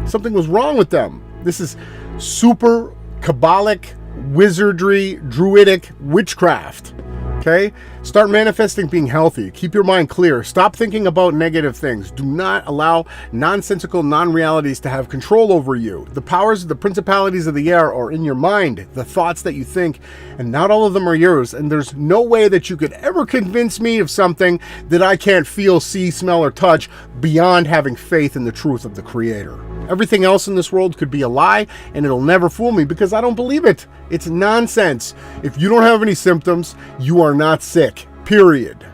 Something was wrong with them. This is super Kabbalic, wizardry, druidic witchcraft. Okay? Start manifesting being healthy. Keep your mind clear. Stop thinking about negative things. Do not allow nonsensical non-realities to have control over you. The powers, the principalities of the air are in your mind, the thoughts that you think, and not all of them are yours. And there's no way that you could ever convince me of something that I can't feel, see, smell, or touch beyond having faith in the truth of the Creator. Everything else in this world could be a lie, and it'll never fool me because I don't believe it. It's nonsense. If you don't have any symptoms, you are not sick. Period.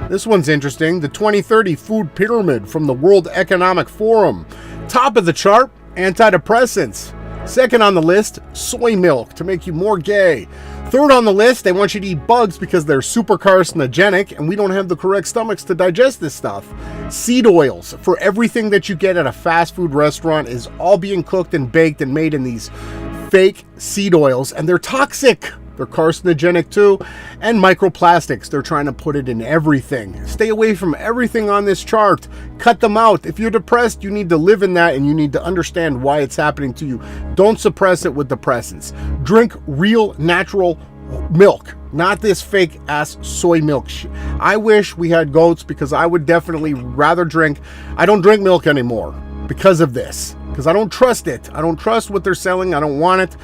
This one's interesting. The 2030 food pyramid from the World Economic Forum. Top of the chart, antidepressants. Second on the list, soy milk to make you more gay. Third on the list, they want you to eat bugs because they're super carcinogenic and we don't have the correct stomachs to digest this stuff. Seed oils for everything that you get at a fast food restaurant is all being cooked and baked and made in these fake seed oils, and they're toxic. They're carcinogenic too. And microplastics, they're trying to put it in everything. Stay away from everything on this chart. Cut them out. If you're depressed, you need to live in that and you need to understand why it's happening to you. Don't suppress it with depressants. Drink real natural milk, not this fake ass soy milk. I wish we had goats because I would definitely rather drink. I don't drink milk anymore because of this. Because I don't trust it. I don't trust what they're selling. I don't want it.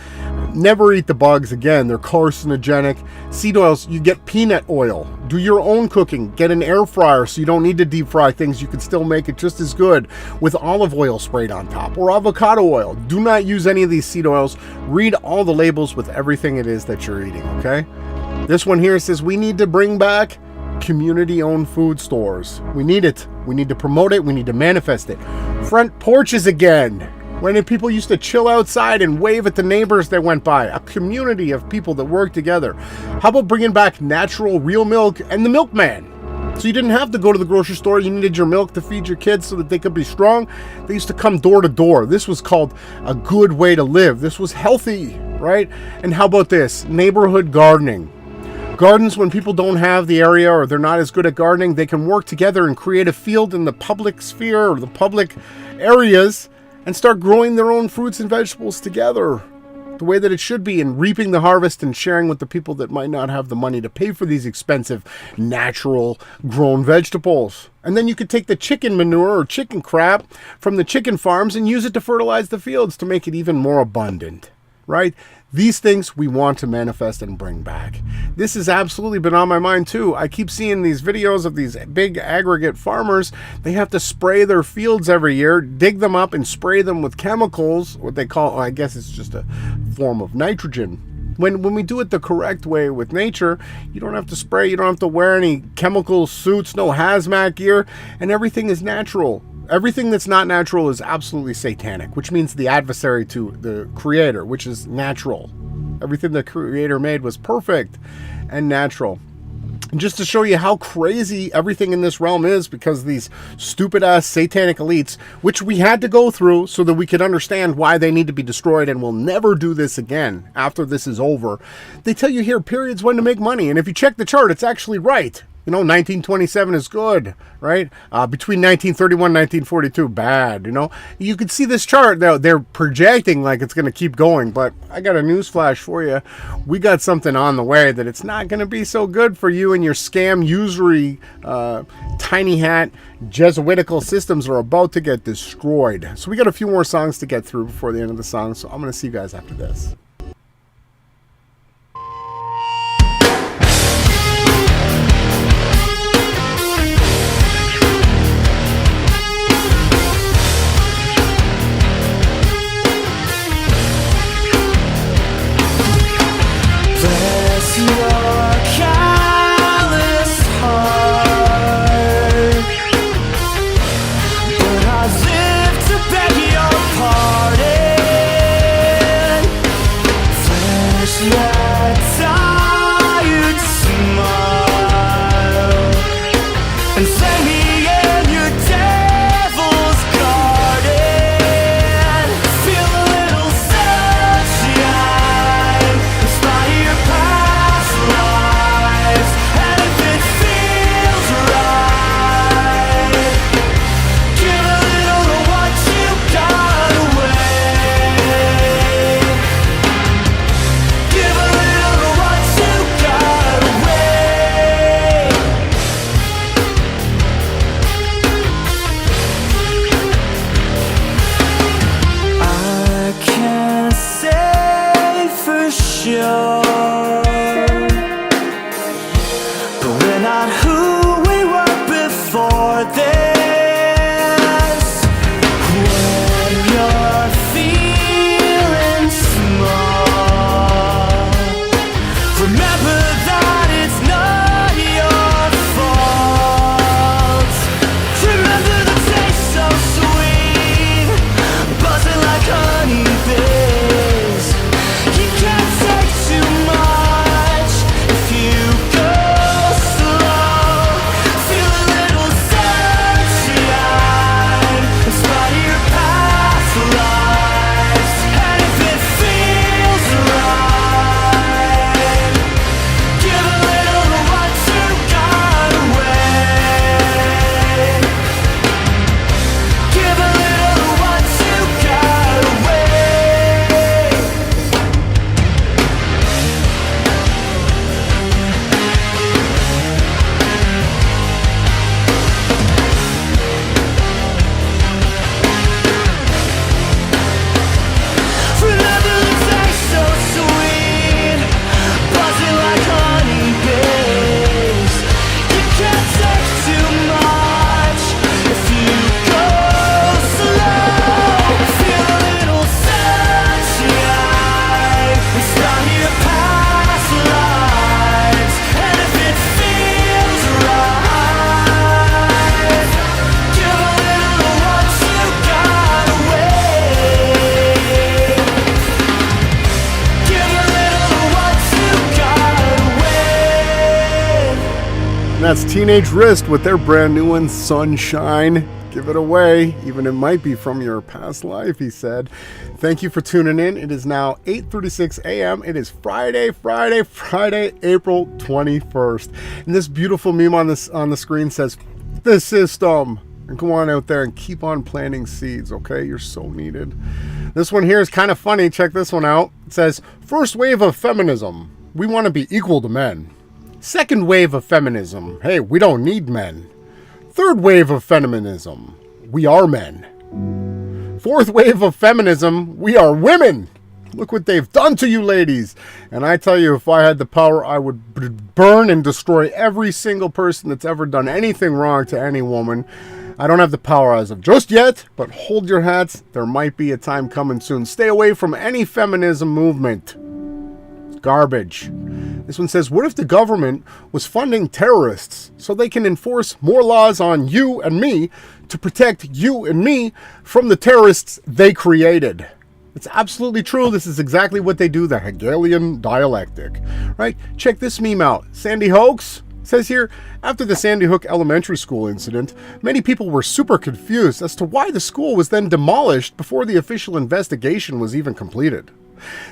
Never eat the bugs. Again, they're carcinogenic. Seed oils, you get peanut oil. Do your own cooking. Get an air fryer so you don't need to deep fry things. You can still make it just as good with olive oil sprayed on top or avocado oil. Do not use any of these seed oils. Read all the labels with everything it is that you're eating, okay? This one here says we need to bring back community-owned food stores. We need it. We need to promote it. We need to manifest it. Front porches again. When people used to chill outside and wave at the neighbors that went by. A community of people that work together. How about bringing back natural, real milk and the milkman? So you didn't have to go to the grocery store. You needed your milk to feed your kids so that they could be strong. They used to come door to door. This was called a good way to live. This was healthy, right? And how about this? Neighborhood gardening. Gardens, when people don't have the area or they're not as good at gardening, they can work together and create a field in the public sphere or the public areas and start growing their own fruits and vegetables together the way that it should be, and reaping the harvest and sharing with the people that might not have the money to pay for these expensive natural grown vegetables. And then you could take the chicken manure or chicken crap from the chicken farms and use it to fertilize the fields to make it even more abundant, right? These things we want to manifest and bring back. This has absolutely been on my mind too. I keep seeing these videos of these big aggregate farmers. They have to spray their fields every year, dig them up and spray them with chemicals, what they call, I guess it's just a form of nitrogen. When we do it the correct way with nature, you don't have to spray, you don't have to wear any chemical suits, no hazmat gear, and everything is natural. Everything that's not natural is absolutely satanic, which means the adversary to the Creator, which is natural. Everything the Creator made was perfect and natural. And just to show you how crazy everything in this realm is, because these stupid-ass satanic elites, which we had to go through so that we could understand why they need to be destroyed and will never do this again after this is over, they tell you here periods when to make money. And if you check the chart, it's actually right. You know, 1927 is good, right? Between 1931 and 1942, bad, you know? You can see this chart, they're projecting like it's going to keep going, but I got a news flash for you. We got something on the way that it's not going to be so good for you, and your scam, usury, tiny hat, Jesuitical systems are about to get destroyed. So we got a few more songs to get through before the end of the song, so I'm going to see you guys after this. that's Teenage Wrist with their brand new one, Sunshine. Give it away, even it might be from your past life, he said. Thank you for tuning in. It is now 8:36 a.m. It is Friday, April 21st. And this beautiful meme on the screen says, "The system." And go on out there and keep on planting seeds, okay? You're so needed. This one here is kind of funny. Check this one out. It says, first wave of feminism. We want to be equal to men. Second wave of feminism. Hey, we don't need men. Third wave of feminism. We are men. Fourth wave of feminism. We are women. Look what they've done to you ladies. And I tell you, if I had the power, I would burn and destroy every single person that's ever done anything wrong to any woman. I don't have the power as of just yet, but hold your hats. There might be a time coming soon. Stay away from any feminism movement. It's garbage. This one says, what if the government was funding terrorists so they can enforce more laws on you and me to protect you and me from the terrorists they created? It's absolutely true. This is exactly what they do, the Hegelian dialectic, right? Check this meme out. Sandy Hoax says here, after the Sandy Hook Elementary School incident, many people were super confused as to why the school was then demolished before the official investigation was even completed.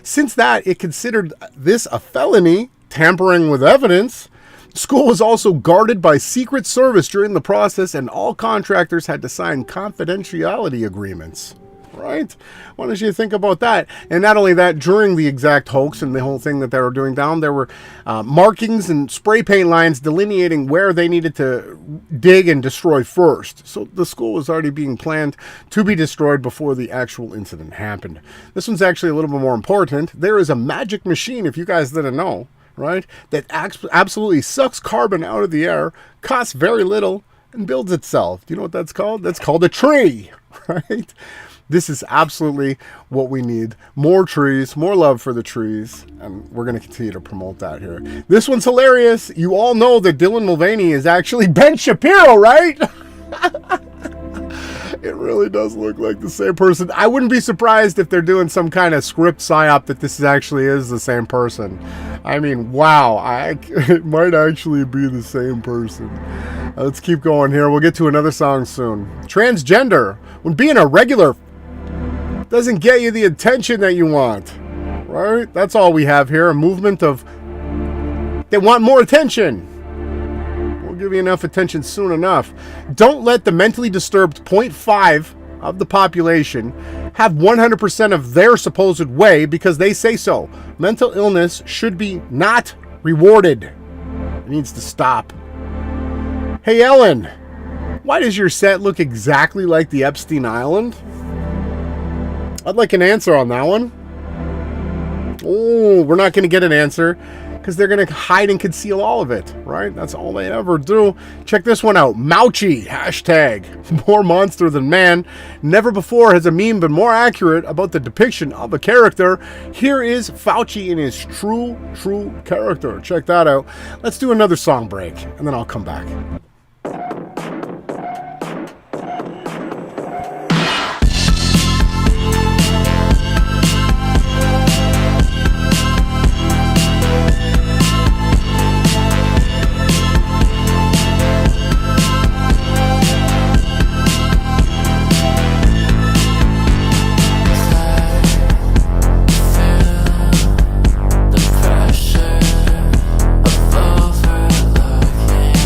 Since that, it considered this a felony, tampering with evidence. The school was also guarded by Secret Service during the process, and all contractors had to sign confidentiality agreements. Right? Why don't you think about that? And not only that, during the exact hoax and the whole thing that they were doing down, there were markings and spray paint lines delineating where they needed to dig and destroy first. So the school was already being planned to be destroyed before the actual incident happened. This one's actually a little bit more important. There is a magic machine, if you guys didn't know, right, that absolutely sucks carbon out of the air, costs very little, and builds itself. Do you know what that's called? That's called a tree, right? This is absolutely what we need. More trees, more love for the trees, and we're going to continue to promote that here. This one's hilarious. You all know that Dylan Mulvaney is actually Ben Shapiro, right? It really does look like the same person. I wouldn't be surprised if they're doing some kind of script psyop that this actually is the same person. I mean, wow, it might actually be the same person. Let's keep going here. We'll get to another song soon. Transgender. When being a regular doesn't get you the attention that you want, right? That's all we have here. A movement of they want more attention. We'll give you enough attention soon enough. Don't let the mentally disturbed 0.5 of the population have 100% of their supposed way because they say so. Mental illness should be not rewarded. It needs to stop. Hey Ellen, why does your set look exactly like the Epstein Island? I'd like an answer on that one. Oh, we're not going to get an answer because they're going to hide and conceal all of it, right? That's all they ever do. Check this one out. Mouchy, hashtag, more monster than man. Never before has a meme been more accurate about the depiction of a character. Here is Fauci in his true character. Check that out. Let's do another song break, and then I'll come back. Pressure of overlooking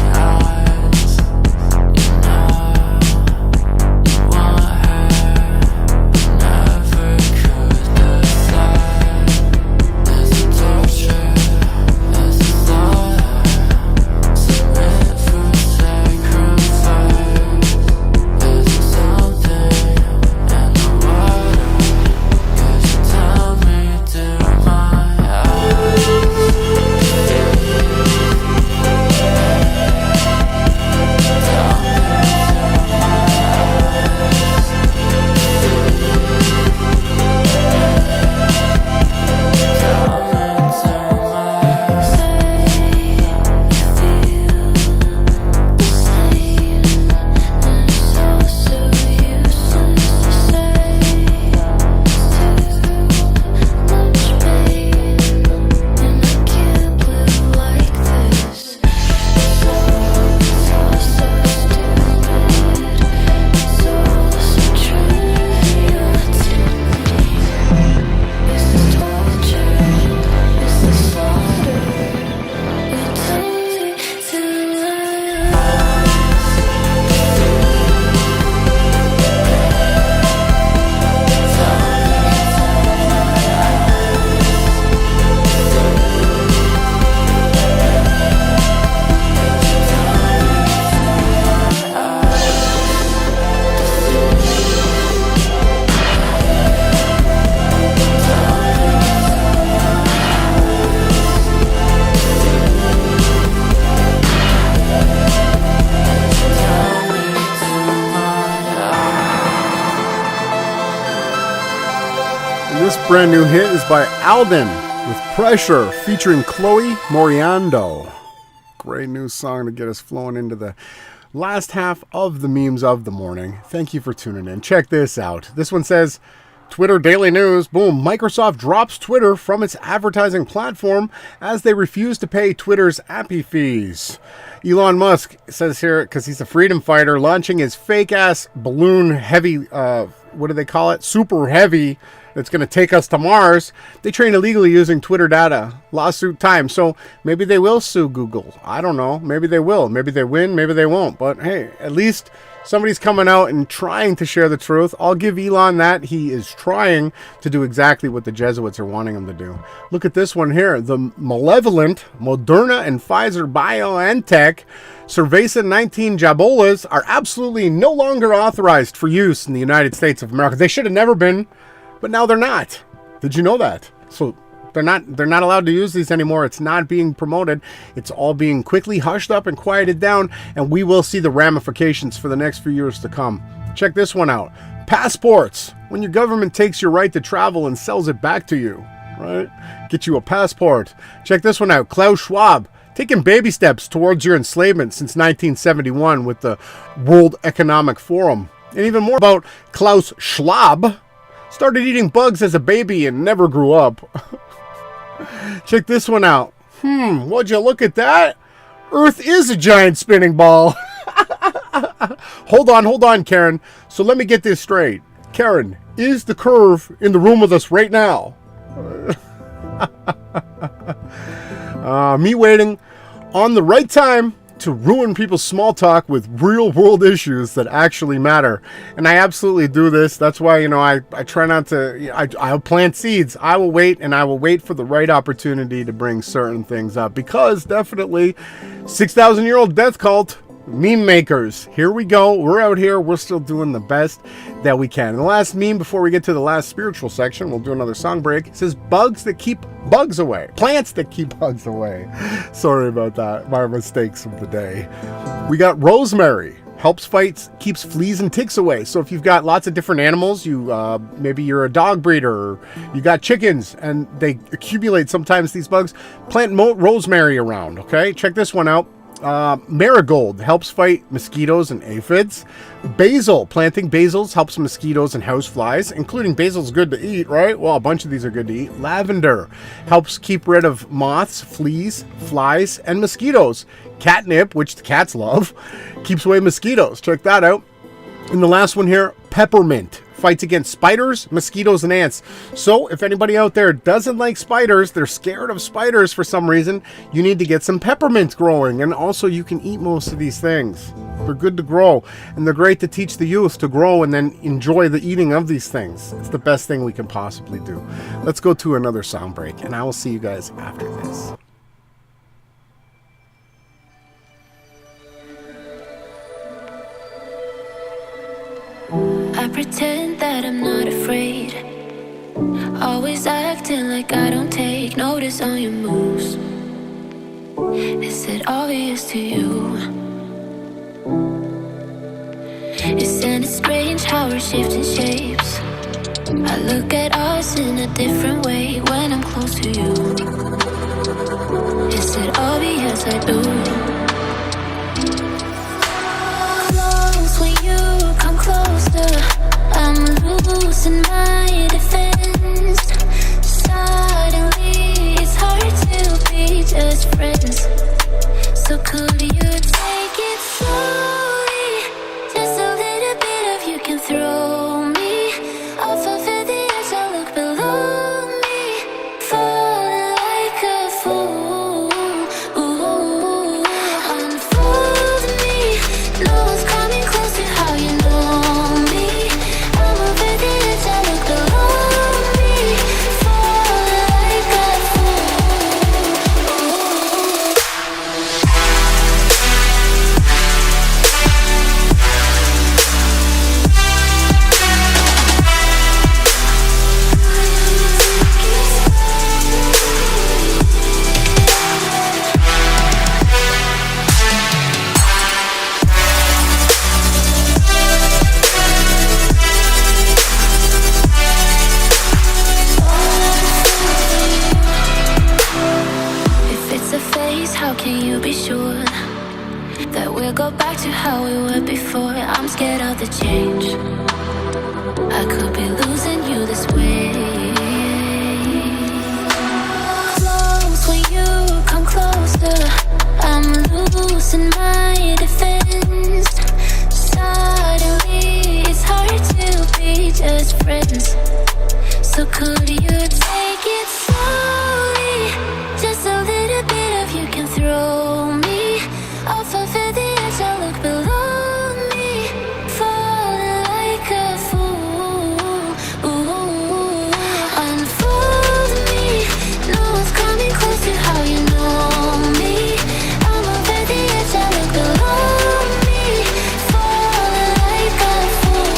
This brand new hit is by Alden with Pressure featuring Chloe Moriando. Great new song to get us flowing into the last half of the memes of the morning. Thank you for tuning in. Check this out. This one says, Twitter Daily News. Boom. Microsoft drops Twitter from its advertising platform as they refuse to pay Twitter's API fees. Elon Musk says here, because he's a freedom fighter, launching his fake-ass balloon heavy, what do they call it? Super heavy, that's going to take us to Mars. They train illegally using Twitter data. Lawsuit time. So maybe they will sue Google. I don't know. Maybe they will. Maybe they win. Maybe they won't. But hey, at least somebody's coming out and trying to share the truth. I'll give Elon that. He is trying to do exactly what the Jesuits are wanting him to do. Look at this one here. The malevolent Moderna and Pfizer BioNTech Cerveza 19 Jabolas are absolutely no longer authorized for use in the United States of America. They should have never been, but now they're not. Did you know that? So they're not allowed to use these anymore. It's not being promoted. It's all being quickly hushed up and quieted down, and we will see the ramifications for the next few years to come. Check this one out. Passports. When your government takes your right to travel and sells it back to you, right? Get you a passport. Check this one out. Klaus Schwab taking baby steps towards your enslavement since 1971 with the World Economic Forum. And even more about Klaus Schwab. Started eating bugs as a baby and never grew up. Check this one out. Would you look at that? Earth is a giant spinning ball. Hold on, Karen. So let me get this straight. Karen, is the curve in the room with us right now? Me waiting on the right time to ruin people's small talk with real world issues that actually matter. And I absolutely do this. That's why, I try not to, I'll plant seeds. I will wait, and I will wait for the right opportunity to bring certain things up, because definitely 6,000-year-old death cult, meme makers. Here we go. We're out here. We're still doing the best that we can. And the last meme before we get to the last spiritual section, we'll do another song break. It says bugs that keep bugs away. Plants that keep bugs away. Sorry about that. My mistakes of the day. We got rosemary. Keeps fleas and ticks away. So if you've got lots of different animals, maybe you're a dog breeder, or you got chickens and they accumulate sometimes these bugs, plant rosemary around. Okay, check this one out. Marigold helps fight mosquitoes and aphids. Basil, planting basils helps mosquitoes and houseflies, including basil's good to eat, right? Well, a bunch of these are good to eat. Lavender helps keep rid of moths, fleas, flies, and mosquitoes. Catnip, which the cats love, keeps away mosquitoes. Check that out. And the last one here, peppermint fights against spiders, mosquitoes, and ants. So if anybody out there doesn't like spiders, they're scared of spiders for some reason, you need to get some peppermint growing. And also you can eat most of these things. They're good to grow, and they're great to teach the youth to grow and then enjoy the eating of these things. It's the best thing we can possibly do. Let's go to another song break, and I will see you guys after this. I pretend that I'm not afraid, always acting like I don't take notice on your moves. Is it obvious to you? Isn't it strange how we're shifting shapes? I look at us in a different way when I'm close to you. Is it obvious I do? Close when you come closer, I'm losing my defense. Suddenly it's hard to be just friends. So could you take it slowly? Just a little bit of you can throw me off of the edge. I look below me, falling like a fool. Ooh. change. I could be losing you this way. Close when you come closer. I'm losing my defense. Suddenly it's hard to be just friends. So could you take it slowly? Just a little bit of you can throw me off of the edge. I look below me, falling like a fool. Unfold me, no one's coming close to how you know me. I'm over the edge. I look below me, falling like a fool.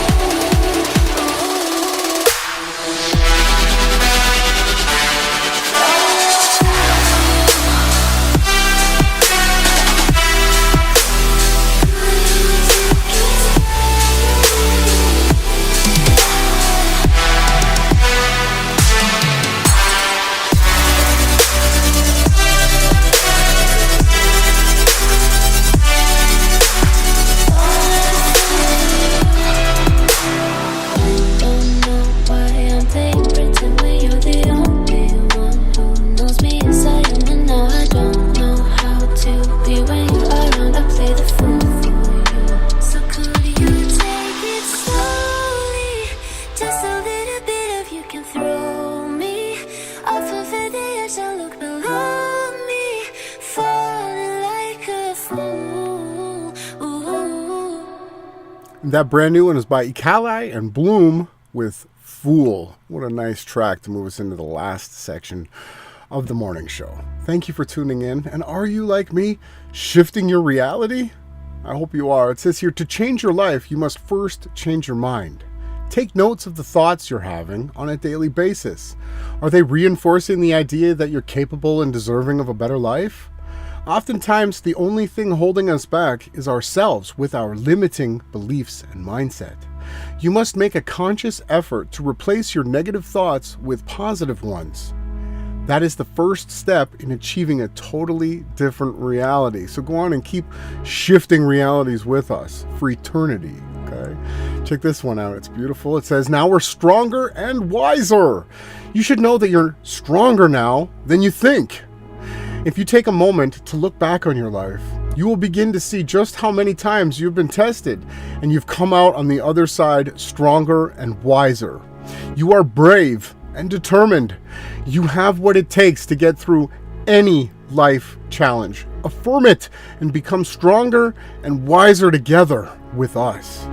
Don't know why I'm playing pretend when you're the only one who knows me inside and now I don't know how to be when you're around. I play the fool for you. So could you take it slowly? Just a little bit of you can throw me off of the edge. I look below me, falling like a fool. That brand new one is by Ikali and Bloom with Fool. What a nice track to move us into the last section of the morning show. Thank you for tuning in. And are you like me, shifting your reality? I hope you are. It says here, to change your life, you must first change your mind. Take notes of the thoughts you're having on a daily basis. Are they reinforcing the idea that you're capable and deserving of a better life? Oftentimes, the only thing holding us back is ourselves with our limiting beliefs and mindset. You must make a conscious effort to replace your negative thoughts with positive ones. That is the first step in achieving a totally different reality. So go on and keep shifting realities with us for eternity. Okay? Check this one out. It's beautiful. It says, now we're stronger and wiser. You should know that you're stronger now than you think. If you take a moment to look back on your life, you will begin to see just how many times you've been tested and you've come out on the other side stronger and wiser. You are brave and determined. You have what it takes to get through any life challenge. Affirm it and become stronger and wiser together with us.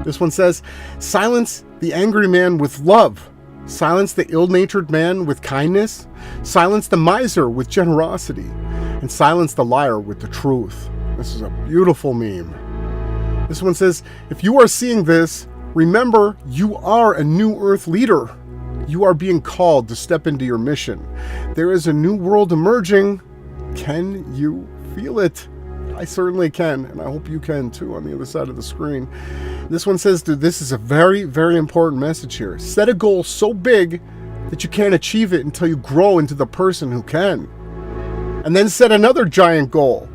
This one says, silence the angry man with love. Silence the ill-natured man with kindness. Silence the miser with generosity. And silence the liar with the truth. This is a beautiful meme. This one says, if you are seeing this, remember you are a new earth leader. You are being called to step into your mission. There is a new world emerging. Can you feel it? I certainly can, and I hope you can too on the other side of the screen. This one says, dude, this is a very, very important message here. Set a goal so big that you can't achieve it until you grow into the person who can. And then set another giant goal.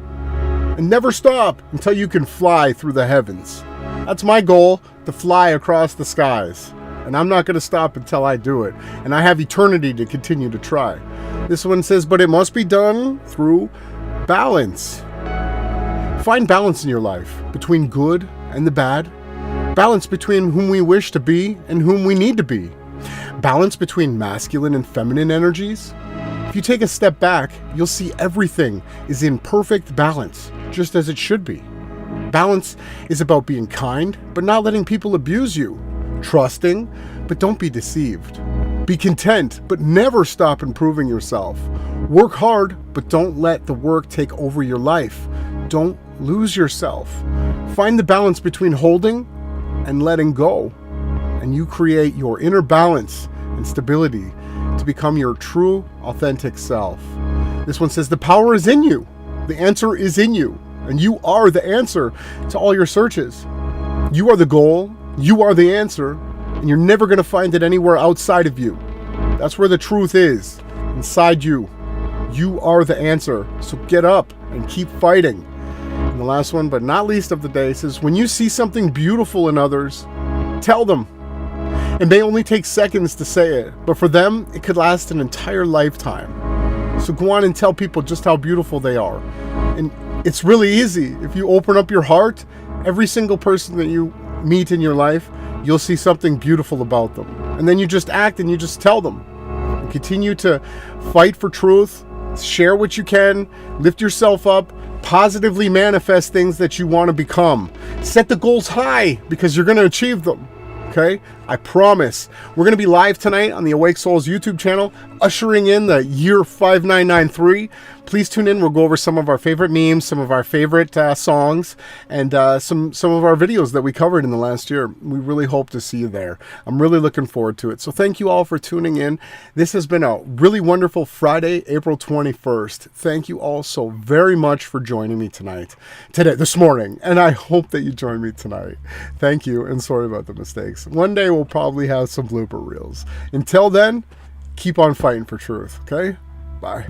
And never stop until you can fly through the heavens. That's my goal, to fly across the skies. And I'm not going to stop until I do it. And I have eternity to continue to try. This one says, but it must be done through balance. Find balance in your life between good and the bad. Balance between whom we wish to be and whom we need to be. Balance between masculine and feminine energies. If you take a step back, you'll see everything is in perfect balance, just as it should be. Balance is about being kind, but not letting people abuse you. Trusting, but don't be deceived. Be content, but never stop improving yourself. Work hard, but don't let the work take over your life. Don't lose yourself. Find the balance between holding and letting go, and you create your inner balance and stability to become your true, authentic self. This one says, the power is in you. The answer is in you, and you are the answer to all your searches. You are the goal, you are the answer, and you're never going to find it anywhere outside of you. That's where the truth is, inside you. You are the answer, so get up and keep fighting. And the last one, but not least of the day, says, when you see something beautiful in others, tell them. It may only take seconds to say it, but for them, it could last an entire lifetime. So go on and tell people just how beautiful they are. And it's really easy. If you open up your heart, every single person that you meet in your life, you'll see something beautiful about them. And then you just act and you just tell them. And continue to fight for truth, share what you can, lift yourself up, positively manifest things that you want to become. Set the goals high because you're going to achieve them. Okay? I promise. We're going to be live tonight on the Awake Souls YouTube channel, ushering in the year 5993. Please tune in. We'll go over some of our favorite memes, some of our favorite songs, and some of our videos that we covered in the last year. We really hope to see you there. I'm really looking forward to it. So thank you all for tuning in. This has been a really wonderful Friday, April 21st. Thank you all so very much for joining me this morning, and I hope that you join me tonight. Thank you, and sorry about the mistakes. One day we'll probably have some blooper reels. Until then, keep on fighting for truth, okay? Bye.